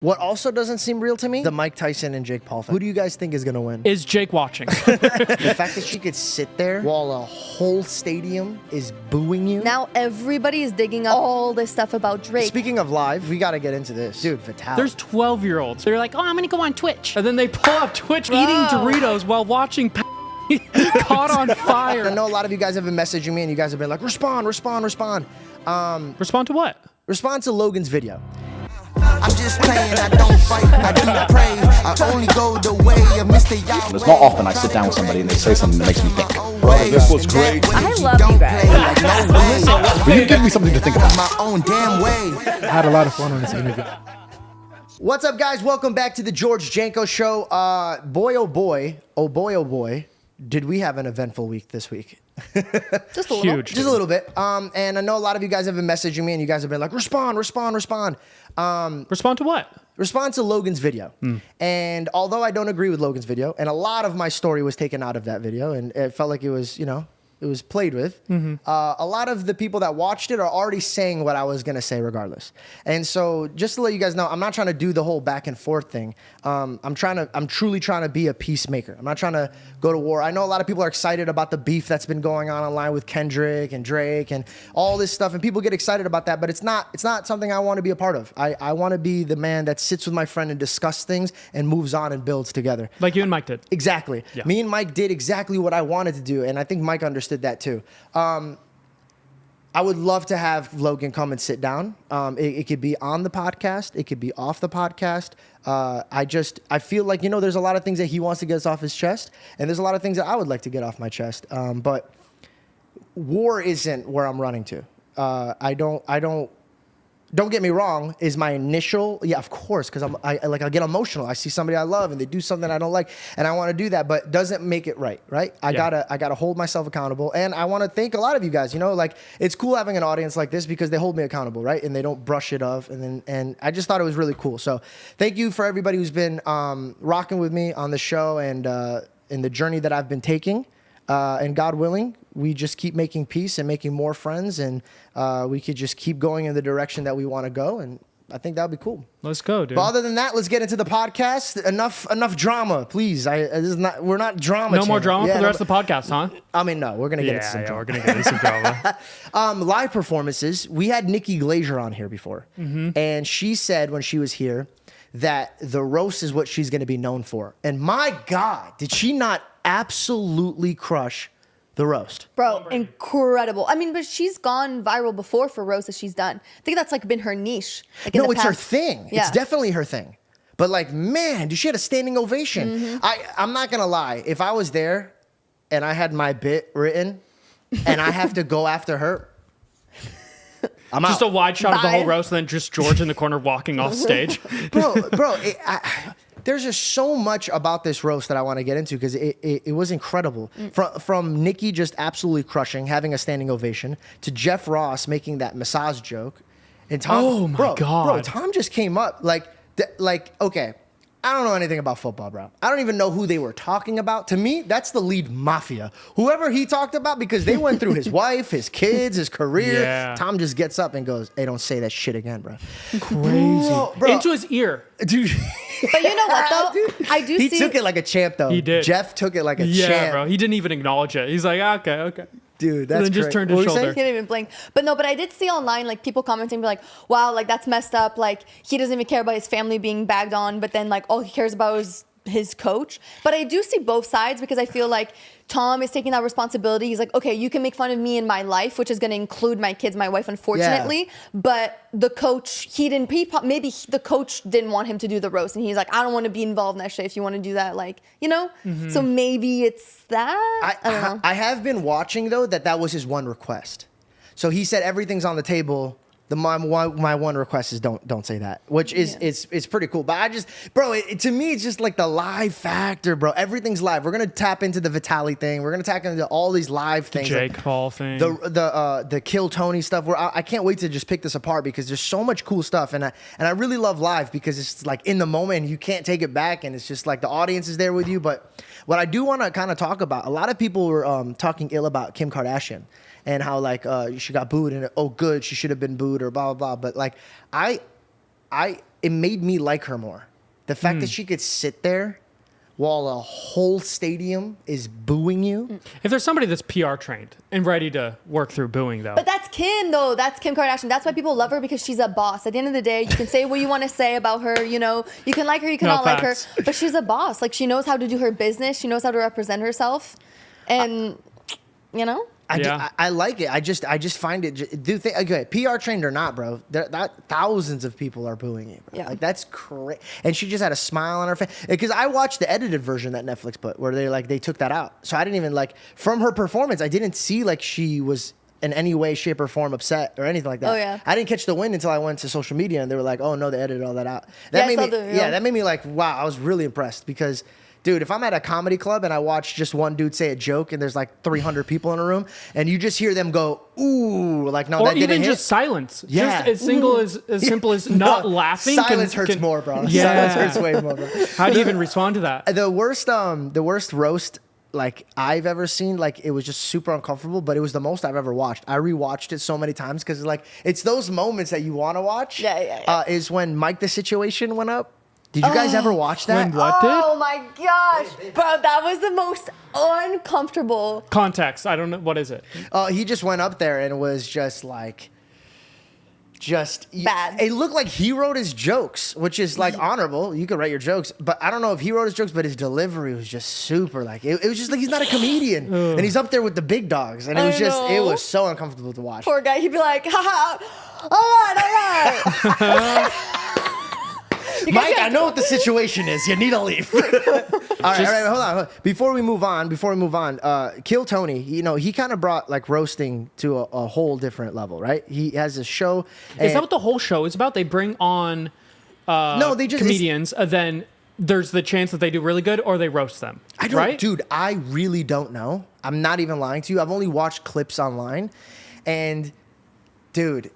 What also doesn't seem real to me, the Mike Tyson and Jake Paul fight. Who do you guys think is going to win? Is Jake watching? The fact that she could sit there while a whole stadium is booing you. Now everybody is digging up all this stuff about Drake. Speaking of live, we got to get into this. Dude, Vitaly. There's 12-year-olds. They're like, oh, I'm going to go on Twitch. And then they pull up Twitch eating Doritos while watching Caught on Fire. I know a lot of you guys have been messaging me and you guys have been like, respond. Respond to what? Respond to Logan's video. I'm just playing, I don't fight, I do pray. I only go the way of Mr. Yahweh. It's not often I sit down with somebody and they say something that makes me think. Bro, this was great. I love you guys. Will you give me something to think about? My own damn way. I had a lot of fun on this interview. What's up, guys? Welcome back to the George Janko Show. Boy, oh boy, did we have an eventful week this week. Just a little. Huge. Just a little bit. And I know a lot of you guys have been messaging me and you guys have been like, respond. Respond to what? Respond to Logan's video. And although I don't agree with Logan's video, and a lot of my story was taken out of that video, and it felt like it was, it was played with. A lot of the people that watched it are already saying what I was going to say regardless. And so just to let you guys know, I'm not trying to do the whole back and forth thing. I'm truly trying to be a peacemaker. I'm not trying to go to war. I know a lot of people are excited about the beef that's been going on online with Kendrick and Drake and all this stuff. And people get excited about that, but it's not something I want to be a part of. I want to be the man that sits with my friend and discusses things and moves on and builds together. Like you and Mike did. Exactly. Yeah. Me and Mike did exactly what I wanted to do, and I think Mike understood that too. I would love to have Logan come and sit down. It could be on the podcast. It could be off the podcast. I feel like, there's a lot of things that he wants to get off his chest, and there's a lot of things that I would like to get off my chest. But war isn't where I'm running to. Don't get me wrong, is my initial, yeah, of course, because I get emotional. I see somebody I love and they do something I don't like and I want to do that, but doesn't make it right? I gotta hold myself accountable. And I want to thank a lot of you guys, it's cool having an audience like this because they hold me accountable, right? And they don't brush it off. And I just thought it was really cool. So thank you for everybody who's been rocking with me on the show and in the journey that I've been taking. And God willing, we just keep making peace and making more friends, and we could just keep going in the direction that we want to go. And I think that would be cool. Let's go, dude. But other than that, let's get into the podcast. Enough drama, please. We're not drama. No more drama for the rest of the podcast, huh? I mean, no, we're gonna get into some drama. We're gonna get into some drama. Live performances. We had Nikki Glazier on here before, and she said when she was here that the roast is what she's going to be known for. And my God, did she not absolutely crush the roast? Bro, incredible. I mean, but she's gone viral before for roasts that she's done. I think that's been her niche. No, it's her thing. Yeah. It's definitely her thing. But man, she had a standing ovation. I'm not going to lie. If I was there and I had my bit written and I have to go after her, I'm just out. A wide shot of the whole roast, and then just George in the corner walking off stage. Bro, there's just so much about this roast that I want to get into because it was incredible. From Nikki just absolutely crushing, having a standing ovation, to Jeff Ross making that massage joke, and Tom. Oh my God, bro! Tom just came up like okay. I don't know anything about football, bro. I don't even know who they were talking about. To me, that's the lead mafia. Whoever he talked about, because they went through his wife, his kids, his career. Yeah. Tom just gets up and goes, hey, don't say that shit again, bro. Crazy. Bro. Into his ear. Dude. But you know what, though? Dude, I do he see... took it like a champ, though. He did. Jeff took it like a champ. Yeah, bro. He didn't even acknowledge it. He's like, okay. Dude, that's and then just great. turned his shoulder. He didn't even blink. But I did see online, people commenting, be like, wow, that's messed up. He doesn't even care about his family being bagged on, but then, all he cares about is his coach. But I do see both sides because I feel like Tom is taking that responsibility. He's like, okay, you can make fun of me in my life, which is going to include my kids, my wife, unfortunately. Yeah. But the coach, maybe the coach didn't want him to do the roast. And he's like, I don't want to be involved in that shit if you want to do that. So maybe it's that. I don't know. I have been watching, though, that was his one request. So he said everything's on the table. My one request is don't say that, which is it's pretty cool. But to me, it's just like the live factor, bro. Everything's live. We're gonna tap into the Vitaly thing. We're gonna tap into all these live things. The Jake Paul thing. The Kill Tony stuff. I can't wait to just pick this apart because there's so much cool stuff, and I really love live because it's in the moment and you can't take it back, and it's just the audience is there with you. But what I do want to kind of talk about, a lot of people were talking ill about Kim Kardashian. And how she got booed and good, she should have been booed or blah blah blah. But it made me like her more. The fact that she could sit there while a whole stadium is booing you. If there's somebody that's PR trained and ready to work through booing, though. But that's Kim, though. That's Kim Kardashian. That's why people love her, because she's a boss. At the end of the day, you can say what you want to say about her. You know, you can like her, you can not like her. But she's a boss. Like, she knows how to do her business. She knows how to represent herself. And, you know? I like it. I just find it. Okay, PR trained or not, bro? Thousands of people are booing you. Bro. Yeah. Like, that's crazy. And she just had a smile on her face because I watched the edited version that Netflix put, where they took that out. So I didn't even from her performance. I didn't see she was in any way, shape, or form upset or anything like that. Oh yeah. I didn't catch the win until I went to social media and they were like, "Oh no, they edited all that out." That made me like, wow. I was really impressed because. Dude, if I'm at a comedy club and I watch just one dude say a joke and there's like 300 people in a room and you just hear them go, ooh, like, no, or that didn't hit. Or even just silence. Yeah. Just as simple as not laughing. Silence hurts more, bro. Yeah. Silence hurts way more, bro. How do you even respond to that? The worst roast like I've ever seen, like it was just super uncomfortable, but it was the most I've ever watched. I rewatched it so many times because like it's those moments that you want to watch. Yeah. Is when Mike the Situation went up. Did you guys ever watch that? When what did? Oh my gosh, bro, that was the most uncomfortable. Context. I don't know. What is it? He just went up there and was just like, bad. It looked like he wrote his jokes, which is like honorable. You could write your jokes, but I don't know if he wrote his jokes, but his delivery was just super like, it was just like he's not a comedian. And he's up there with the big dogs. And it was so uncomfortable to watch. Poor guy, he'd be like, haha, all right. Mike, I know what the situation is. You need to leave. all right, hold on. Before we move on, Kill Tony, he kind of brought like roasting to a whole different level, right? He has a show. Is that what the whole show is about? They bring on comedians, and then there's the chance that they do really good or they roast them. Dude, I really don't know. I'm not even lying to you. I've only watched clips online. And dude,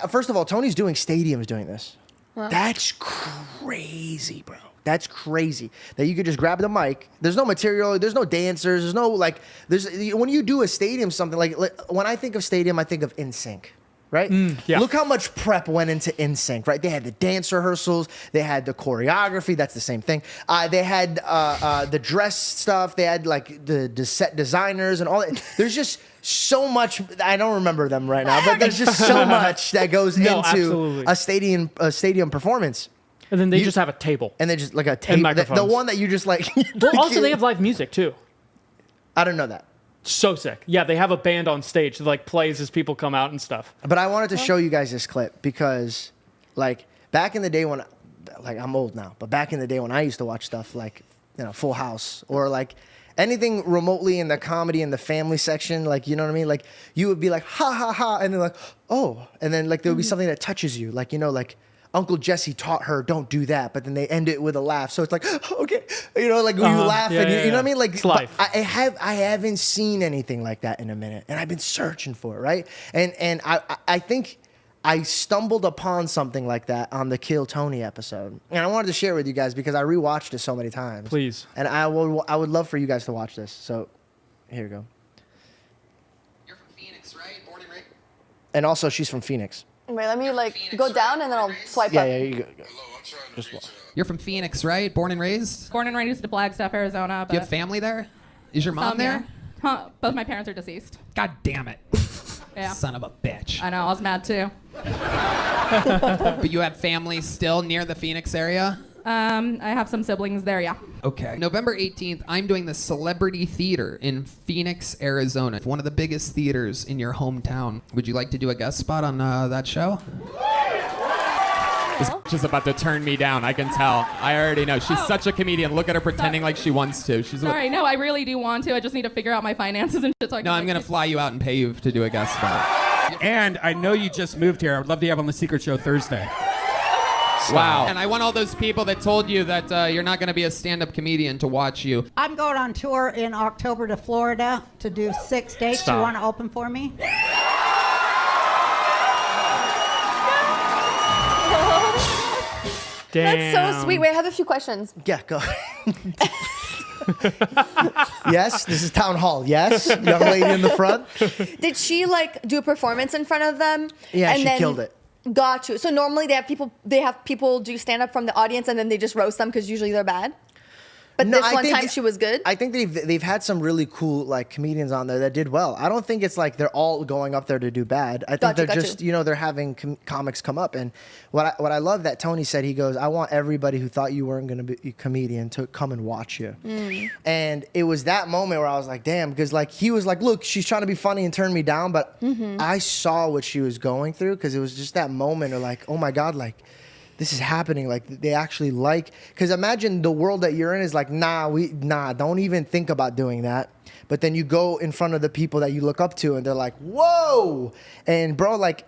first of all, Tony's doing stadiums doing this. That's crazy, bro. That's crazy that you could just grab the mic. There's no material. There's no dancers. There's no when you do a stadium, something like when I think of stadium, I think of NSYNC, right? Yeah. Look how much prep went into NSYNC, right? They had the dance rehearsals. They had the choreography. That's the same thing. They had the dress stuff. They had like the set designers and all that. There's just so much. I don't remember them right now, but there's just so much that goes into absolutely. a stadium performance. And then they just have a table. And they just like a table. The one that you just like. Well, also they have live music too. I don't know that. So sick. Yeah, they have a band on stage that like plays as people come out and stuff. But I wanted to show you guys this clip because like back in the day when I'm old now, but back in the day when I used to watch stuff like, Full House or like anything remotely in the comedy and the family section, like, you know what I mean? Like you would be like, ha ha ha. And then like, oh, and then like there would be something that touches you. Like, like Uncle Jesse taught her, don't do that. But then they end it with a laugh. So it's like, okay, like when you laugh and you know what I mean? Like it's life. I haven't seen anything like that in a minute. And I've been searching for it, right? And I think I stumbled upon something like that on the Kill Tony episode. And I wanted to share it with you guys because I rewatched it so many times. Please. And I would love for you guys to watch this. So here we go. You're from Phoenix, right? Born and raised? And also she's from Phoenix. Wait, let me go down and then I'll swipe up. Yeah, you go. You're from Phoenix, right? Born and raised? Born and raised in Flagstaff, Arizona. Do you have family there? Is your mom there? Huh, both my parents are deceased. God damn it. Yeah. Son of a bitch. I know, I was mad too. But you have family still near the Phoenix area? I have some siblings there, yeah. Okay. November 18th, I'm doing the Celebrity Theater in Phoenix, Arizona. One of the biggest theaters in your hometown. Would you like to do a guest spot on that show? This bitch is about to turn me down. I can tell. I already know. She's such a comedian. Look at her pretending like she wants to. Sorry, no, I really do want to. I just need to figure out my finances and shit. So I'm going to fly you out and pay you to do a guest spot. And I know you just moved here. I would love to have you on the Secret Show Thursday. Wow. And I want all those people that told you that you're not going to be a stand-up comedian to watch you. I'm going on tour in October to Florida to do 6 dates. Stop. You want to open for me? Damn. That's so sweet. Wait, I have a few questions. Yeah, go. Yes, this is town hall. Yes, young lady in the front. Did she do a performance in front of them? Yeah, she killed it. Got you. So normally they have people do stand up from the audience and then they just roast them because usually they're bad. But No, this I one think- time she was good. I think they've had some really cool like comedians on there that did well. I don't think it's like they're all going up there to do bad. I think Got you, they're got just you. they're having comics come up. And what I love that Tony said, he goes, I want everybody who thought you weren't going to be a comedian to come and watch you. And it was that moment where I was like, damn, because like he was like, look, she's trying to be funny and turn me down, but I saw what she was going through because it was just that moment of like, oh my God, like. This is happening. Like they actually because imagine the world that you're in is like, nah, don't even think about doing that. But then you go in front of the people that you look up to and they're like, whoa. And bro, like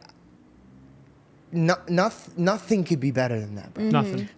nothing could be better than that, bro.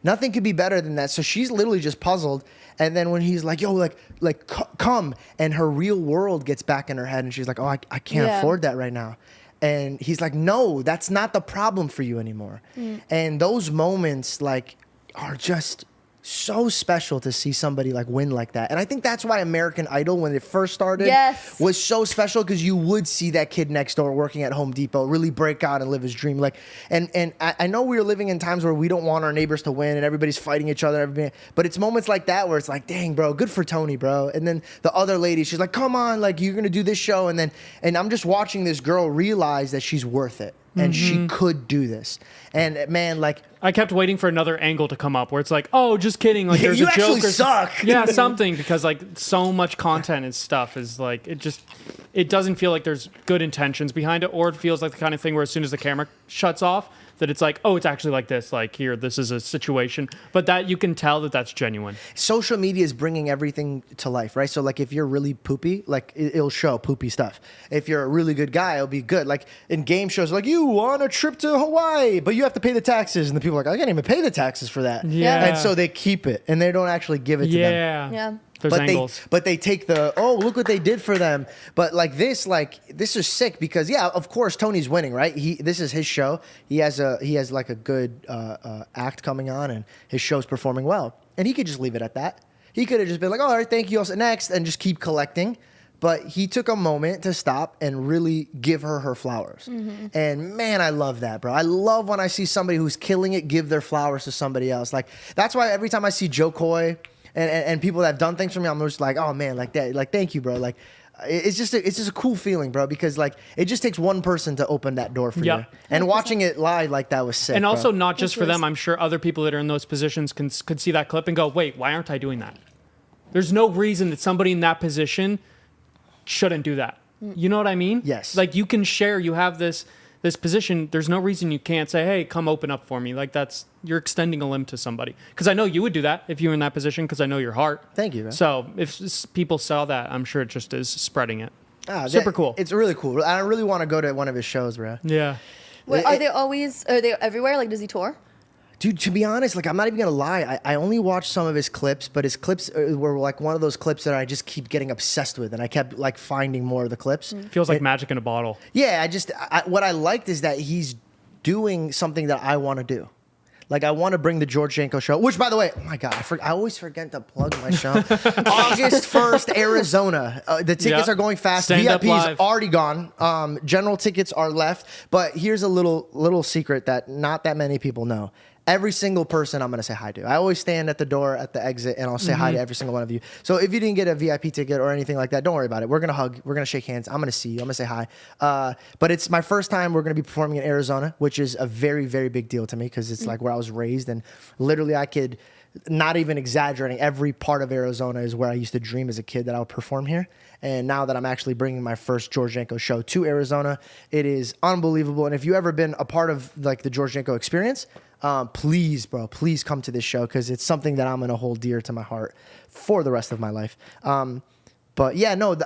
Nothing could be better than that. So she's literally just puzzled. And then when he's like, yo, like come, and her real world gets back in her head and she's like, oh, I can't afford that right now. And he's like, no, that's not the problem for you anymore. And those moments like are just so special to see somebody like win like that. And I think that's why American Idol, when it first started, was so special because you would see that kid next door working at Home Depot really break out and live his dream. Like, and I know we're living in times where we don't want our neighbors to win and everybody's fighting each other. But it's moments like that where it's like, dang, bro, good for Tony, bro. And then the other lady, she's like, come on, like you're gonna do this show. And I'm just watching this girl realize that she's worth it. And she could do this. And man, like I kept waiting for another angle to come up where it's like, oh, just kidding. Like there's you a joke actually or suck. Yeah, something, because like so much content and stuff is like it doesn't feel like there's good intentions behind it, or it feels like the kind of thing where as soon as the camera shuts off, that it's like, oh, it's actually like this. Like here, this is a situation, but that you can tell that that's genuine. Social media is bringing everything to life, right? So like if you're really poopy, like it'll show poopy stuff. If you're a really good guy, it'll be good. Like in game shows, like you on a trip to Hawaii, but you have to pay the taxes, and the people are like, I can't even pay the taxes for that. Yeah. And so they keep it, and they don't actually give it to them. Yeah. There's angles. But they take look what they did for them. But this is sick because of course Tony's winning, right? This is his show. He has like a good act coming on, and his show's performing well. And he could just leave it at that. He could have just been like, all right, thank you, also next, and just keep collecting. But he took a moment to stop and really give her flowers. And man, I love that, bro. I love when I see somebody who's killing it give their flowers to somebody else. Like that's why every time I see Joe Coy and people that have done things for me, I'm just like, oh man, like that, like thank you, bro. Like it's just a cool feeling, bro, because like it just takes one person to open that door for you. And watching it live like that was sick. And also bro. not just for them. I'm sure other people that are in those positions could see that clip and go, wait, why aren't I doing that? There's no reason that somebody in that position shouldn't do that. You know what I mean? Yes. Like you can share, you have this position. There's no reason you can't say, hey, come open up for me. Like you're extending a limb to somebody. Because I know you would do that if you were in that position, because I know your heart. Thank you, man. So if people saw that, I'm sure it just is spreading it. Super cool. It's really cool. I really want to go to one of his shows, bro. Yeah. Wait, are they everywhere? Like, does he tour? Dude, to be honest, like I'm not even gonna lie. I only watched some of his clips, but his clips were like one of those clips that I just keep getting obsessed with, and I kept like finding more of the clips. Feels like magic in a bottle. Yeah, what I liked is that he's doing something that I want to do. Like I want to bring the George Janko show, which by the way, oh my God, I always forget to plug my show. August 1st, Arizona. The tickets are going fast. Stand-up VIP's live. already gone. General tickets are left, but here's a little secret that not that many people know. Every single person I'm going to say hi to. I always stand at the door at the exit and I'll say hi to every single one of you. So if you didn't get a VIP ticket or anything like that, don't worry about it. We're going to hug. We're going to shake hands. I'm going to see you. I'm going to say hi. But it's my first time we're going to be performing in Arizona, which is a very, very big deal to me because it's like where I was raised. And literally I could, not even exaggerating, every part of Arizona is where I used to dream as a kid that I would perform here. And now that I'm actually bringing my first George Janko show to Arizona, it is unbelievable. And if you ever been a part of like the George Janko experience, please, bro, please come to this show because it's something that I'm going to hold dear to my heart for the rest of my life. But yeah, no,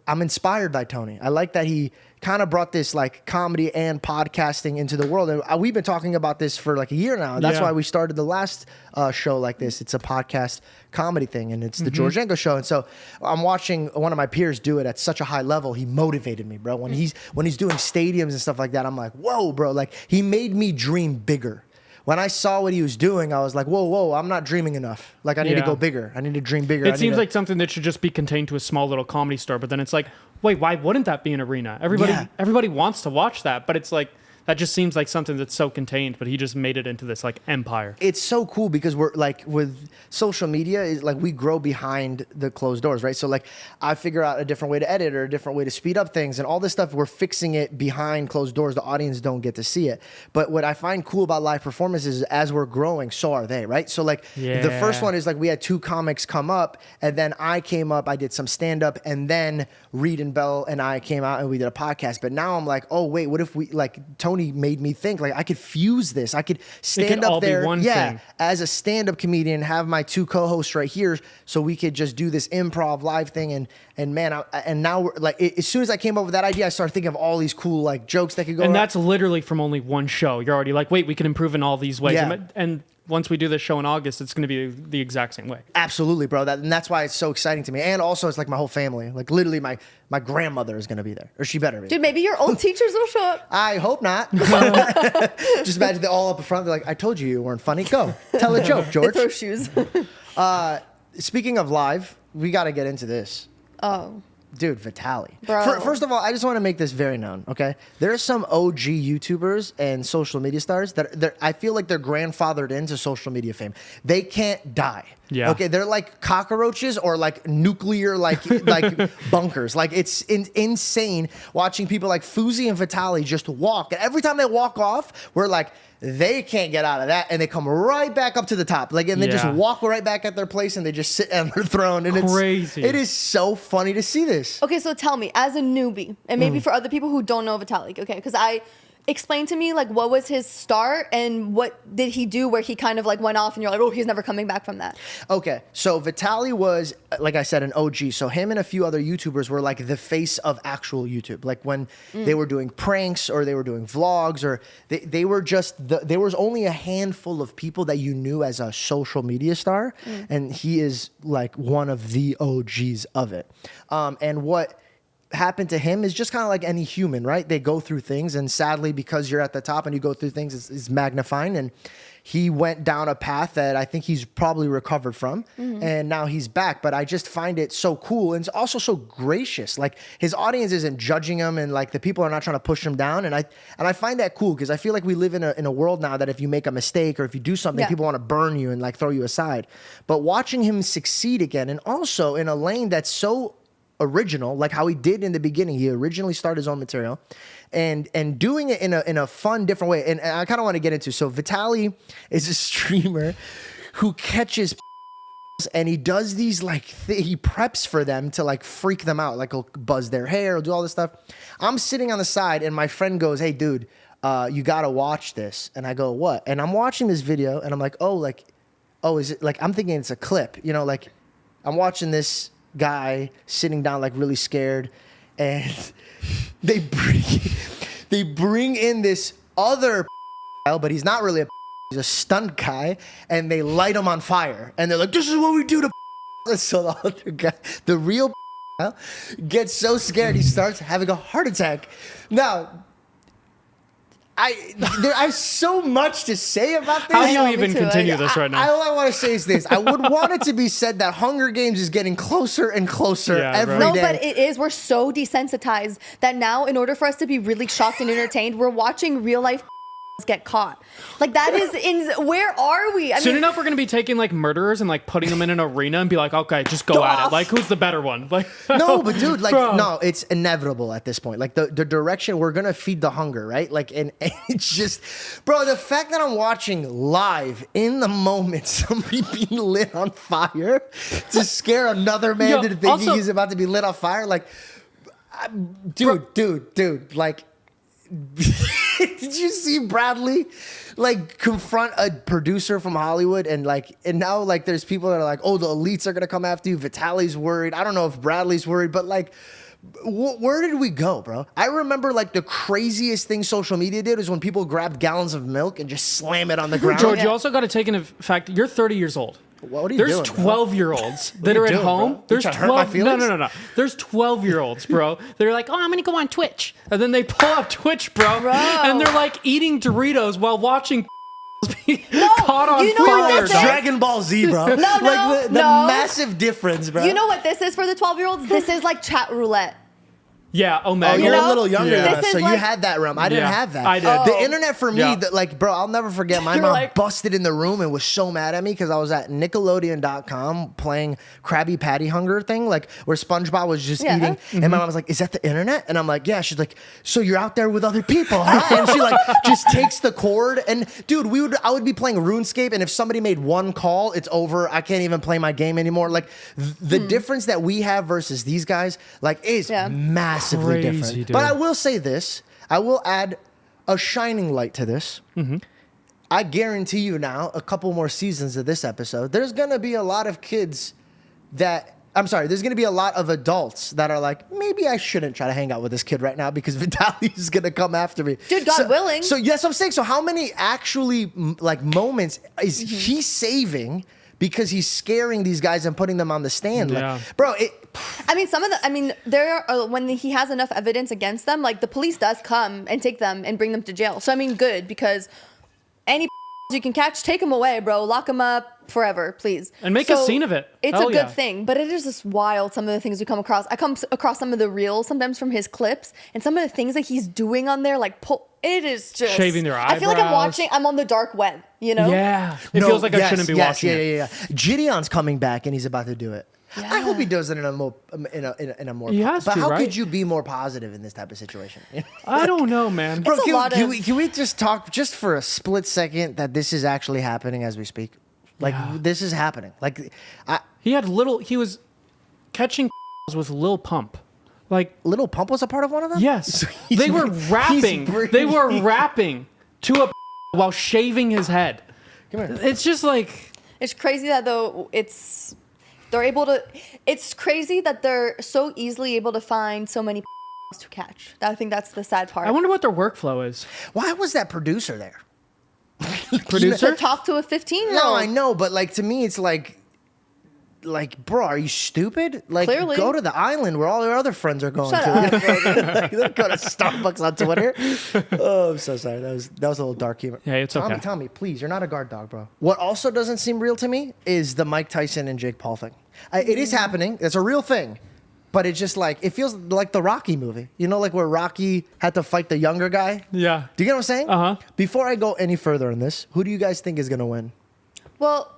I'm inspired by Tony. I like that he kind of brought this like comedy and podcasting into the world. And we've been talking about this for like a year now. That's why we started the last show like this. It's a podcast comedy thing, and it's the George Janko show. And so I'm watching one of my peers do it at such a high level. He motivated me, bro. When he's doing stadiums and stuff like that, I'm like, whoa, bro. Like he made me dream bigger. When I saw what he was doing, I was like, whoa, I'm not dreaming enough. Like, I need to go bigger. I need to dream bigger. It seems like something that should just be contained to a small little comedy store, but then it's like, wait, why wouldn't that be an arena? Everybody wants to watch that, but it's like, That just seems like something that's so contained, but he just made it into this like empire. It's so cool because we're like with social media is like we grow behind the closed doors, right? So like I figure out a different way to edit or a different way to speed up things and all this stuff. We're fixing it behind closed doors. The audience don't get to see it. But what I find cool about live performances is as we're growing, so are they, right? So like the first one is like we had 2 comics come up and then I came up, I did some stand up and then Reed and Bell and I came out and we did a podcast. But now I'm like, oh wait, what if we like Tony made me think like I could fuse this. I could stand up there, thing. as a stand-up comedian, have my 2 co-hosts right here, so we could just do this improv live thing. And man, and now we're like, as soon as I came up with that idea, I started thinking of all these cool like jokes that could go. And that's literally from only one show. You're already like, wait, we can improve in all these ways. Yeah. And once we do this show in August, it's going to be the exact same way. Absolutely, bro. And that's why it's so exciting to me. And also, it's like my whole family. Like literally, my grandmother is going to be there, or she better be. Dude, maybe your old teachers will show up. I hope not. Just imagine they're all up in front. They're like, I told you weren't funny. Go. Tell a joke, George. They throw shoes. Speaking of live, we got to get into this. Oh. Dude, Vitaly. Bro. First of all, I just want to make this very known, okay? There are some OG YouTubers and social media stars that I feel like they're grandfathered into social media fame. They can't die. Yeah. Okay, they're like cockroaches or like nuclear like bunkers. Like it's insane watching people like Fuzi and Vitaly just walk. And every time they walk off, we're like, they can't get out of that, and they come right back up to the top, like, and they just walk right back at their place, and they just sit on their throne, and crazy. It is so funny to see this. Okay, so tell me, as a newbie, and maybe for other people who don't know Vitaly, okay, because explain to me, like, what was his start and what did he do where he kind of like went off and you're like, oh, he's never coming back from that? Okay, so Vitaly was, like I said, an OG. So him and a few other YouTubers were like the face of actual YouTube. Like when they were doing pranks or they were doing vlogs or they were just, there was only a handful of people that you knew as a social media star. And he is like one of the OGs of it. And what happened to him is just kind of like any human, right? They go through things, and sadly, because you're at the top and you go through things, it's magnifying. And he went down a path that I think he's probably recovered from, and now he's back. But I just find it so cool, and it's also so gracious. Like his audience isn't judging him, and like the people are not trying to push him down. And I find that cool because I feel like we live in a world now that if you make a mistake or if you do something, people want to burn you and like throw you aside. But watching him succeed again, and also in a lane that's so original, like how he did in the beginning. He originally started his own material and doing it in a fun, different way. And I kind of want to get into, so Vitaly is a streamer who catches and he does these like, he preps for them to like freak them out. Like he'll buzz their hair, he'll do all this stuff. I'm sitting on the side and my friend goes, hey dude, you got to watch this. And I go, what? And I'm watching this video and I'm like, oh, is it like, I'm thinking it's a clip, you know, like I'm watching this guy sitting down like really scared, and they bring in this other but he's not really he's a stunt guy, and they light him on fire, and they're like, this is what we do to so the other guy, the real gets so scared he starts having a heart attack. Now I have so much to say about this. How do you even continue this right now? All I want to say is this. I would want it to be said that Hunger Games is getting closer and closer every day. No, but it is. We're so desensitized that now, in order for us to be really shocked and entertained, we're watching real life get caught. Like that is where are we? Soon enough, we're gonna be taking like murderers and like putting them in an arena and be like, okay, just go at it. Like, who's the better one? Like, no, but dude, like, no, it's inevitable at this point. Like the direction we're gonna feed the hunger, right? Like, and it's just, bro, the fact that I'm watching live in the moment somebody being lit on fire to scare another man into thinking he's about to be lit on fire, like, dude, like. Did you see Bradley like confront a producer from Hollywood and now like there's people that are like, oh, the elites are gonna come after you. Vitaly's worried. I don't know if Bradley's worried, but like, where did we go, bro? I remember like the craziest thing social media did was when people grabbed gallons of milk and just slam it on the ground. George, you also got to take into fact you're 30 years old. What are you There's doing? 12-year-olds that are at home. Bro? There's 12. No. There's 12-year-olds, bro. They're like, oh, I'm gonna go on Twitch, and then they pull up Twitch, bro, and they're like eating Doritos while watching caught on fire. Dragon Ball Z, bro. The massive difference, bro. You know what this is for the 12-year-olds? This is like chat roulette. Yeah, Omega. Oh, you're know? a little younger Yeah. than This us, is so you like- had that realm. I didn't Yeah, have that. I did. The internet for me, Yeah. like, bro, I'll never forget. My You're mom like- busted in the room and was so mad at me because I was at Nickelodeon.com playing Krabby Patty Hunger thing, like where SpongeBob was just Yeah. eating. And my mom was like, "Is that the internet?" And I'm like, "Yeah." She's like, "So you're out there with other people, huh?" And she like just takes the cord. And dude, I would be playing RuneScape, and if somebody made one call, it's over. I can't even play my game anymore. Like the difference that we have versus these guys, like, is massively Crazy, different. dude. But I will say this. I will add a shining light to this. I guarantee you now, a couple more seasons of this episode, there's going to be a lot of kids that, I'm sorry, there's going to be a lot of adults that are like, maybe I shouldn't try to hang out with this kid right now because Vitaly is going to come after me. Dude, God willing. So yes, I'm saying, so how many actually like moments is he saving because he's scaring these guys and putting them on the stand? Yeah. Like, bro, I mean, there are, when he has enough evidence against them, like the police does come and take them and bring them to jail. So I mean, good, because any you can catch, take them away, bro. Lock them up forever, please. And make a scene of it. It's Hell a good yeah. thing, but it is just wild. Some of the things we come across. I come across some of the reels sometimes from his clips, and some of the things that he's doing on there, like it is just Shaving their I feel like eyebrows. I'm on the dark web, you know? Yeah. It feels like I shouldn't be watching it. Yeah. Gideon's coming back and he's about to do it. I hope he does it in a more He has but to, how right? could you be more positive in this type of situation? I don't know, man. Bro, It's a lot of- can we just talk just for a split second that this is actually happening as we speak? Like this is happening. Like He was catching with Lil Pump. Like Little Pump was a part of one of them? Yes. So he's They were he's rapping. They were bringing- rapping to a while shaving his head. Come here. It's just like It's crazy that though it's crazy that they're so easily able to find so many to catch. I think that's the sad part. I wonder what their workflow is. Why was that producer there? Producer? To talk to a 15-year-old. No, I know, but like to me, it's like, bro, are you stupid? Like, Clearly. go to the island where all your other friends are going Shut to. up, Like, don't go to Starbucks on Twitter. Oh, I'm so sorry. That was a little dark humor. Yeah, it's okay. Tommy, please, you're not a guard dog, bro. What also doesn't seem real to me is the Mike Tyson and Jake Paul thing. It is happening. It's a real thing. But it's just like, it feels like the Rocky movie. You know, like where Rocky had to fight the younger guy? Yeah. Do you get what I'm saying? Uh-huh. Before I go any further on this, who do you guys think is going to win? Well,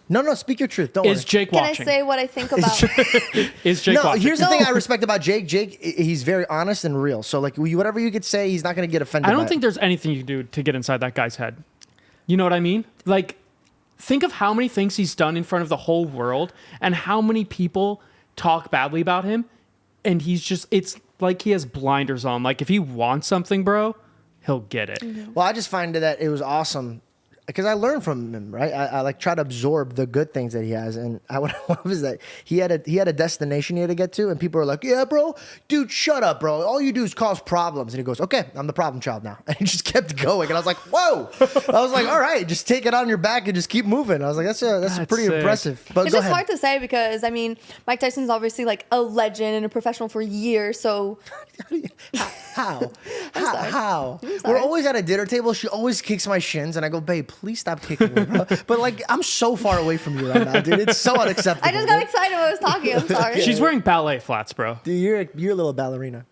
No, speak your truth. Don't Is worry. Jake can I watching? say what I think about? Is Jake No, watching? here's the thing I respect about Jake. Jake, he's very honest and real. So, like, whatever you could say, he's not going to get offended I by don't it. think there's anything you can do to get inside that guy's head. You know what I mean? Like, think of how many things he's done in front of the whole world and how many people talk badly about him. And it's like he has blinders on. Like, if he wants something, bro, he'll get it. Well, I just find that it was awesome because I learned from him, right? I like try to absorb the good things that he has, and what I love is that he had a destination he had to get to, and people are like, "Yeah, bro, dude, shut up, bro. All you do is cause problems." And he goes, "Okay, I'm the problem child now," and he just kept going, and I was like, "Whoa!" I was like, "All right, just take it on your back and just keep moving." I was like, "That's pretty sick. impressive." But It's go just ahead. hard to say because I mean, Mike Tyson's obviously like a legend and a professional for years. So How? sorry. How? I'm sorry. We're always at a dinner table. She always kicks my shins, and I go, "Babe, please stop kicking me, bro." But like, I'm so far away from you right now, dude. It's so unacceptable. I just got dude. excited when I was talking. I'm sorry. She's wearing ballet flats, bro. Dude, you're a little ballerina.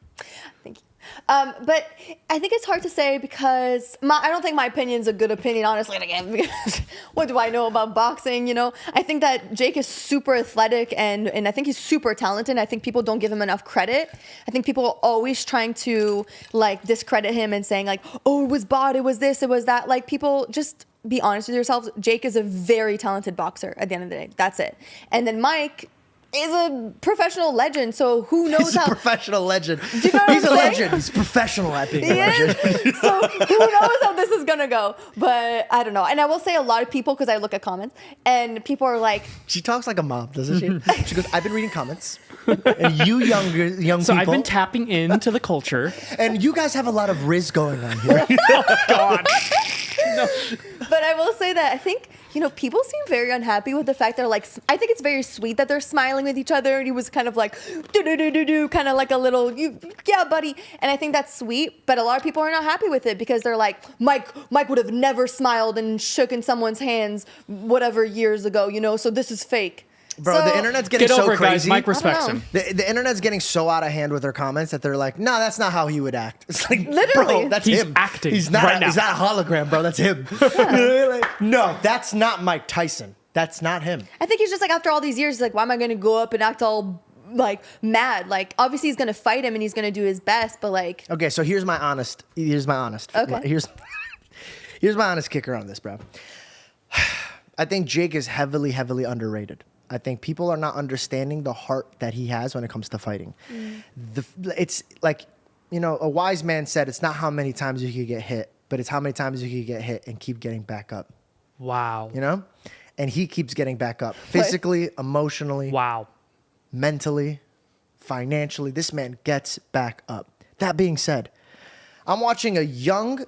Thank you. But I think it's hard to say because I don't think my opinion's a good opinion, honestly. And again, because what do I know about boxing? You know, I think that Jake is super athletic and I think he's super talented. I think people don't give him enough credit. I think people are always trying to like discredit him and saying like, "Oh, it was bought, it was this, it was that." Like people just be honest with yourselves. Jake is a very talented boxer at the end of the day. That's it. And then Mike is a professional legend, so who knows He's a how professional legend. you know what He's I'm a saying? legend. He's professional at being a He is. legend. So who knows how this is gonna go? But I don't know. And I will say a lot of people, because I look at comments, and people are like, She talks like a mom, doesn't she? She goes, "I've been reading comments, and you young So people, I've been tapping into the culture. and you guys have a lot of riz going on here." God. but I will say that I think, you know, people seem very unhappy with the fact they're like, I think it's very sweet that they're smiling with each other. And he was kind of like, do, kind of like a little, yeah, buddy. And I think that's sweet. But a lot of people are not happy with it because they're like, Mike would have never smiled and shook in someone's hands, whatever years ago, you know, so this is fake. Bro, the internet's getting Get so over it, guys. crazy. Mike respects him. The internet's getting so out of hand with their comments that they're like, no, that's not how he would act. It's like, Literally. bro, that's He's him. acting He's not right now. He's not a hologram, bro. That's him. Like, no, that's not Mike Tyson. That's not him. I think he's just like, after all these years, he's like, why am I going to go up and act all like mad? Like, obviously he's going to fight him and he's going to do his best, but like. Okay, so here's my honest. Here's my honest kicker on this, bro. I think Jake is heavily, heavily underrated. I think people are not understanding the heart that he has when it comes to fighting. It's like, you know, a wise man said, it's not how many times you can get hit, but it's how many times you can get hit and keep getting back up. Wow. You know? And he keeps getting back up physically, emotionally, mentally, financially. This man gets back up. That being said, I'm watching a young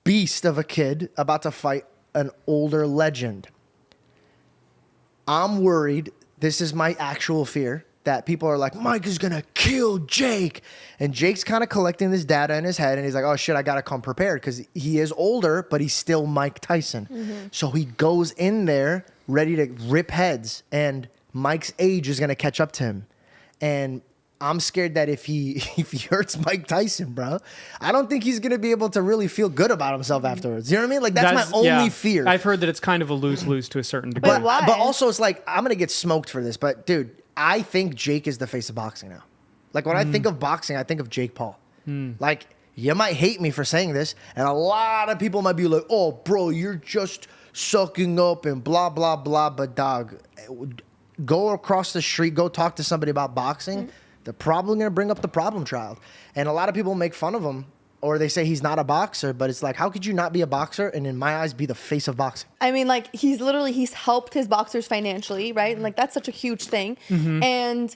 beast of a kid about to fight an older legend. I'm worried. This is my actual fear, that people are like, Mike is going to kill Jake. And Jake's kind of collecting this data in his head. And he's like, oh, shit, I got to come prepared, because he is older, but he's still Mike Tyson. So he goes in there ready to rip heads. And Mike's age is going to catch up to him. And I'm scared that if he hurts Mike Tyson, bro, I don't think he's going to be able to really feel good about himself afterwards. You know what I mean? Like, that's my only fear. I've heard that it's kind of a lose-lose to a certain degree. But why? But also, it's like, I'm going to get smoked for this. But, dude, I think Jake is the face of boxing now. Like, when I think of boxing, I think of Jake Paul. Like, you might hate me for saying this, and a lot of people might be like, oh, bro, you're just sucking up and blah, blah, blah. But, dog, go across the street, go talk to somebody about boxing. They're probably going to bring up the problem child. And a lot of people make fun of him, or they say he's not a boxer, but it's like, how could you not be a boxer and in my eyes be the face of boxing? I mean, like, he's helped his boxers financially, right? And like, that's such a huge thing. And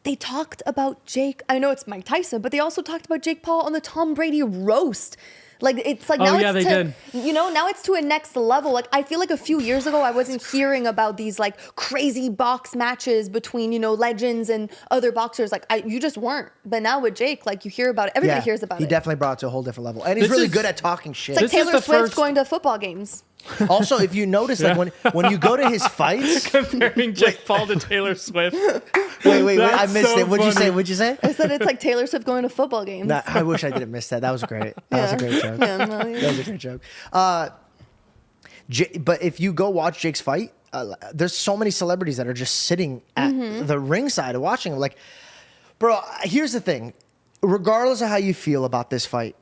they talked about Jake. I know it's Mike Tyson, but they also talked about Jake Paul on the Tom Brady roast. Like, it's like, now they did. You know, now it's to a next level. Like, I feel like a few years ago, I wasn't hearing about these like crazy box matches between, you know, legends and other boxers. Like, you just weren't. But now with Jake, like, you hear about it. Everybody hears about it. He definitely brought it to a whole different level. And he's really good at talking shit. It's like Taylor Swift going to football games. Also, if you notice, like, when you go to his fights, comparing Jake Paul to Taylor Swift. Wait, I missed it. What'd you say? I said it's like Taylor Swift going to football games. I wish I didn't miss that. That was great. That was a great joke. That was a great joke. But if you go watch Jake's fight, there's so many celebrities that are just sitting at the ringside watching him. Like, bro, here's the thing. Regardless of how you feel about this fight,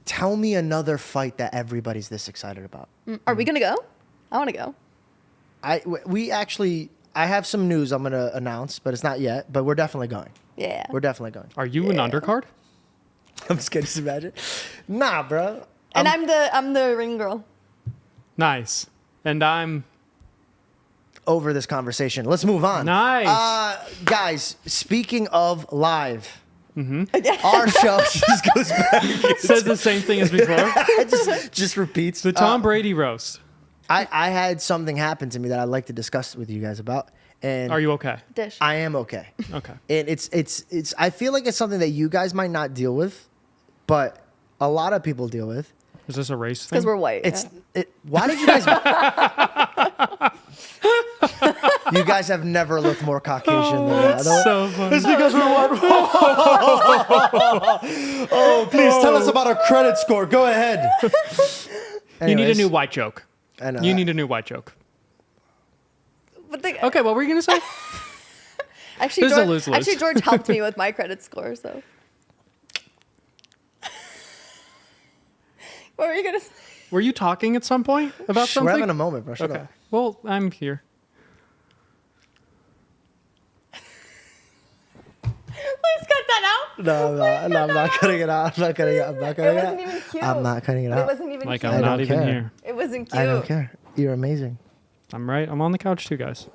tell me another fight that everybody's this excited about. Are we going to go? I want to go. I have some news I'm going to announce, but it's not yet. But we're definitely going. Yeah. We're definitely going. Are you an undercard? I'm just kidding. Just imagine. Nah, bro. And I'm the ring girl. Nice. And I'm over this conversation. Let's move on. Nice. Guys, speaking of live, our show just goes back. Says the same thing as before. just repeats. The Tom Brady roast. I had something happen to me that I'd like to discuss with you guys about. And are you okay? Dish. I am okay. Okay. And it's I feel like it's something that you guys might not deal with, but a lot of people deal with. Is this a race thing? Because we're white. Why did you guys? You guys have never looked more Caucasian than that. That's so funny. It's because we're white. Oh, please tell us about our credit score. Go ahead. You need a new white joke. I know. You need a new white joke. But okay, what were you going to say? Actually, This is a lose-lose. Actually, George helped me with my credit score, so. What were you going to say? Were you talking at some point about something? We're having a moment, bro. Shut Okay. up. Well, I'm here. Please cut that out. No, I'm not cutting it out. I'm not cutting it out. I'm not cutting it out. It wasn't even cute. I'm not cutting it out. It wasn't even Like, cute. I'm I not don't even care. here. It wasn't cute. I don't care. You're amazing. I'm right. I'm on the couch too, guys.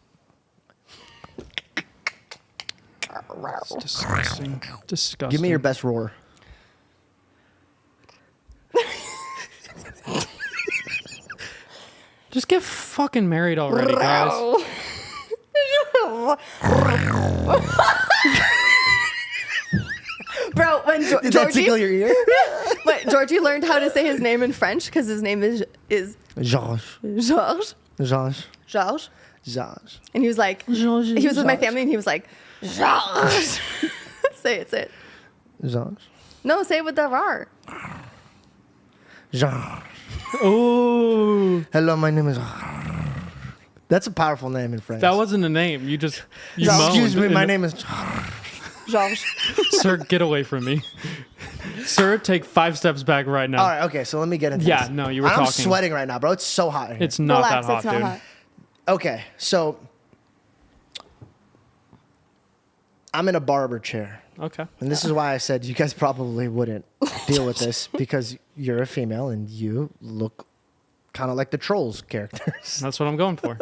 It's disgusting. Disgusting. Give me your best roar. Just get fucking married already, guys. Bro, when Did that tickle your ear? But Georgie learned how to say his name in French because his name is Georges. Georges. Georges. Georges. Georges. And he was like, he was with my family, and he was like, Georges. Say it. Georges. No, say it with the R. Georges. Oh, Hello, my name is. That's a powerful name in French. that wasn't a name. You Excuse me, moaned. my name is. Georges. Sir, get away from me. Sir, take 5 steps back right now. All right, okay, so let me get into Yeah, this. no, you were I'm talking. sweating right now, bro. It's so hot in here. It's not Relax, that hot, it's not dude. hot. Okay, so I'm in a barber chair. Okay. And this is why I said you guys probably wouldn't deal with this because you're a female and you look kind of like the Trolls characters. That's what I'm going for.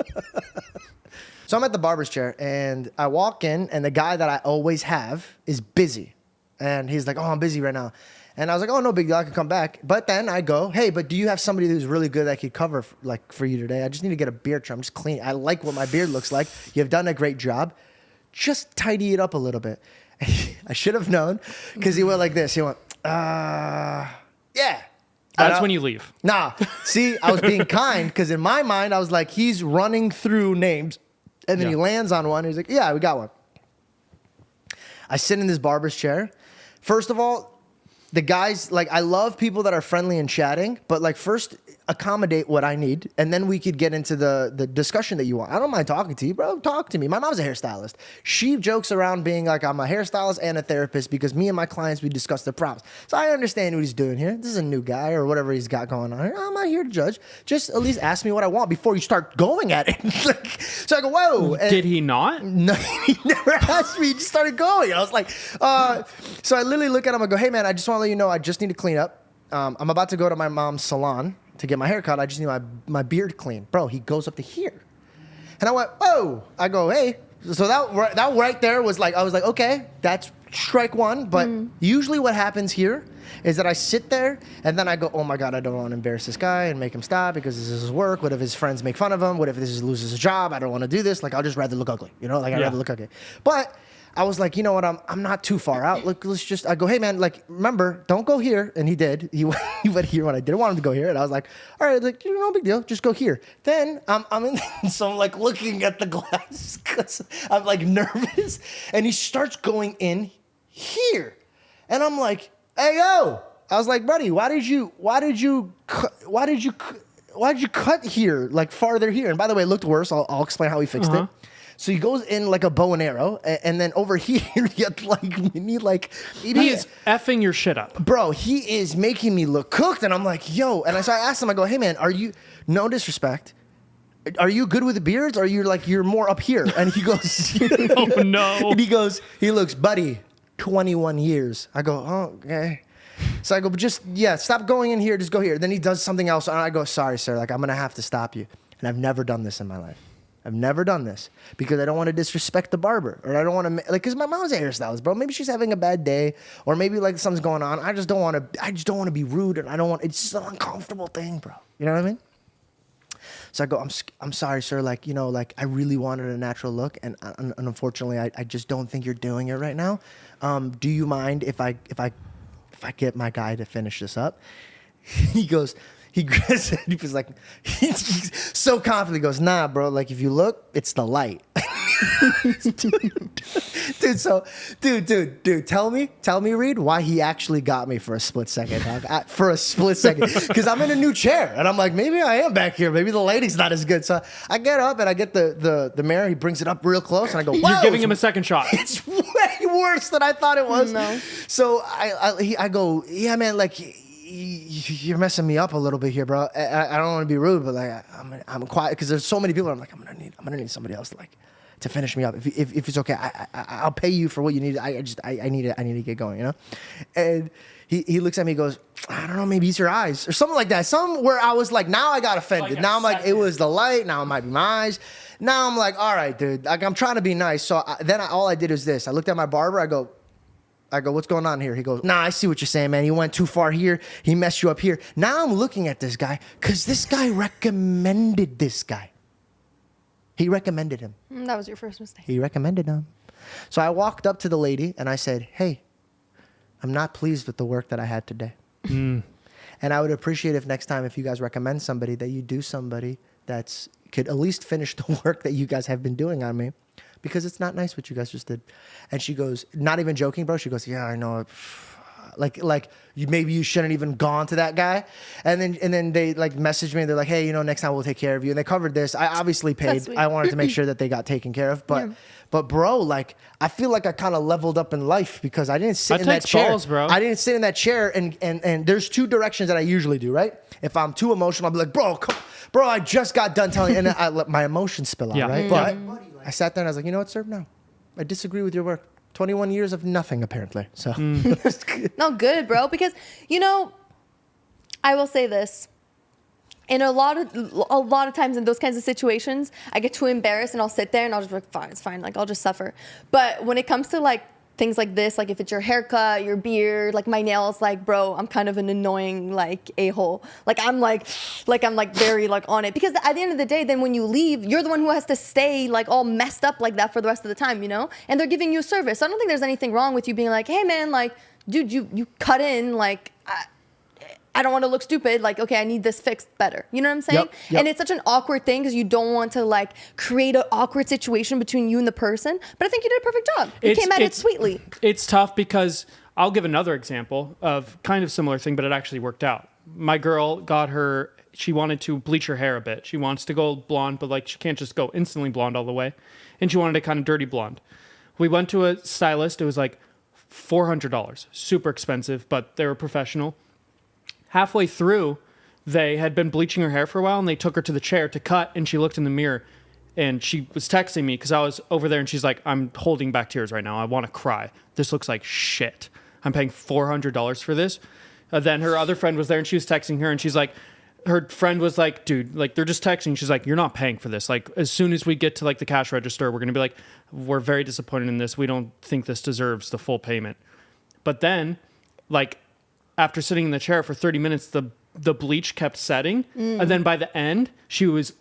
So I'm at the barber's chair and I walk in and the guy that I always have is busy. And he's like, oh, I'm busy right now. And I was like, oh, no big deal. I can come back. But then I go, hey, but do you have somebody who's really good that could cover for you today? I just need to get a beard trim. I'm just clean. I like what my beard looks like. You've done a great job. Just tidy it up a little bit. I should have known because he went like this. He went, yeah. That's when you leave. Nah. See, I was being kind because in my mind, I was like, he's running through names. And then he lands on one. He's like, yeah, we got one. I sit in this barber's chair. First of all, the guys, like, I love people that are friendly and chatting, but like first accommodate what I need, and then we could get into the discussion that you want. I don't mind talking to you, bro. Talk to me. My mom's a hairstylist. She jokes around being like, I'm a hairstylist and a therapist because me and my clients, we discuss the problems. So I understand what he's doing here. This is a new guy or whatever he's got going on here. I'm not here to judge. Just at least ask me what I want before you start going at it. So I go, whoa. And Did he not? no, he never asked me. He just started going. I was like, so I literally look at him and go, hey, man, I just want to let you know I just need to clean up. I'm about to go to my mom's salon to get my hair cut. I just need my beard clean. Bro, he goes up to here. And I went, whoa. I go, hey. So that right there was like, I was like, okay, that's strike one. But usually what happens here is that I sit there and then I go, oh my God, I don't want to embarrass this guy and make him stop because this is his work. What if his friends make fun of him? What if this loses his job? I don't want to do this. Like, I'll just rather look ugly. You know, like I'd rather look ugly. But I was like, you know what? I'm not too far out. Look, I go, hey man, like, remember, don't go here. And he did. He went here when I didn't want him to go here. And I was like, all right, like, no big deal. Just go here. Then I'm in, so I'm like looking at the glass because I'm like nervous. And he starts going in here. And I'm like, hey, yo. I was like, buddy, why did you cut here, like farther here? And by the way, it looked worse. I'll explain how he fixed it. So he goes in like a bow and arrow, and then over here, he is effing your shit up. Bro, he is making me look cooked, and I'm like, yo. And so I asked him, I go, hey man, no disrespect, are you good with beards, or you're more up here? And he goes, oh no. And he looks, buddy, 21 years. I go, oh, okay. So I go, stop going in here, just go here. Then he does something else, and I go, sorry, sir, like, I'm gonna have to stop you. And I've never done this in my life. I've never done this because I don't want to disrespect the barber, or I don't want to because my mom's a hairstylist, bro. Maybe she's having a bad day, or maybe like something's going on. I just don't want to be rude, and it's just an uncomfortable thing, bro. You know what I mean? So I go, I'm sorry, sir. Like, you know, like I really wanted a natural look, and unfortunately, I just don't think you're doing it right now. Do you mind if I get my guy to finish this up? He was like, he's so confident. He goes, nah, bro. Like, if you look, it's the light. Dude, tell me, Reed, why he actually got me for a split second, dog. For a split second. Because I'm in a new chair. And I'm like, maybe I am back here. Maybe the lighting's not as good. So I get up and I get the mirror. He brings it up real close. And I go, whoa. You're giving him a second shot. It's way worse than I thought it was. No. So I go, yeah, man, like, you're messing me up a little bit here, bro. I don't want to be rude, but like I'm quiet because there's so many people. I'm like, I'm gonna need somebody else to finish me up. If it's okay, I'll pay you for what you need. I need to get going, you know. And he looks at me, and goes, I don't know, maybe it's your eyes or something like that. Somewhere I was like, now I got offended. Like now I'm like, it was the light. Now it might be my eyes. Now I'm like, all right, dude. Like, I'm trying to be nice. So all I did is this. I looked at my barber. I go, what's going on here? He goes, nah, I see what you're saying, man. You went too far here. He messed you up here. Now I'm looking at this guy because this guy recommended this guy. He recommended him. That was your first mistake. He recommended him. So I walked up to the lady and I said, hey, I'm not pleased with the work that I had today. And I would appreciate if next time, if you guys recommend somebody, that you do somebody that's could at least finish the work that you guys have been doing on me, because it's not nice what you guys just did. And she goes, not even joking, bro. She goes, yeah, I know. Like maybe you shouldn't even gone to that guy. And then they like messaged me. They're like, hey, next time we'll take care of you. And they covered this. I obviously paid. I wanted to make sure that they got taken care of. But bro, like I feel like I kind of leveled up in life because I didn't sit in that chair. Balls, bro. I didn't sit in that chair. And there's two directions that I usually do, right? If I'm too emotional, I'll be like, bro, I just got done telling you. And then I let my emotions spill out, right? But I sat there and I was like, you know what, sir? No, I disagree with your work. 21 years of nothing, apparently. So No, good, bro. Because I will say this: in a lot of times in those kinds of situations, I get too embarrassed and I'll sit there and I'll just be like, fine, it's fine. Like I'll just suffer. But when it comes to like things like this, like if it's your haircut, your beard, like my nails, like bro, I'm kind of an annoying like a-hole. Like I'm very like on it, because at the end of the day, then when you leave, you're the one who has to stay like all messed up like that for the rest of the time, and they're giving you service. So I don't think there's anything wrong with you being like, hey man, like dude, you cut in, like I don't want to look stupid. Like, okay, I need this fixed better. You know what I'm saying? Yep. And it's such an awkward thing because you don't want to like create an awkward situation between you and the person. But I think you did a perfect job. You came at it sweetly. It's tough because I'll give another example of kind of similar thing, but it actually worked out. My girl she wanted to bleach her hair a bit. She wants to go blonde, but like she can't just go instantly blonde all the way. And she wanted a kind of dirty blonde. We went to a stylist. It was like $400, super expensive, but they were professional. Halfway through, they had been bleaching her hair for a while, and they took her to the chair to cut, and she looked in the mirror, and she was texting me because I was over there, and she's like, I'm holding back tears right now. I want to cry. This looks like shit. I'm paying $400 for this. Then her other friend was there, and she was texting her, and she's like, her friend was like, dude, like they're just texting. She's like, you're not paying for this. Like as soon as we get to like the cash register, we're going to be like, we're very disappointed in this. We don't think this deserves the full payment. But then like, after sitting in the chair for 30 minutes, the bleach kept setting. And then by the end, she was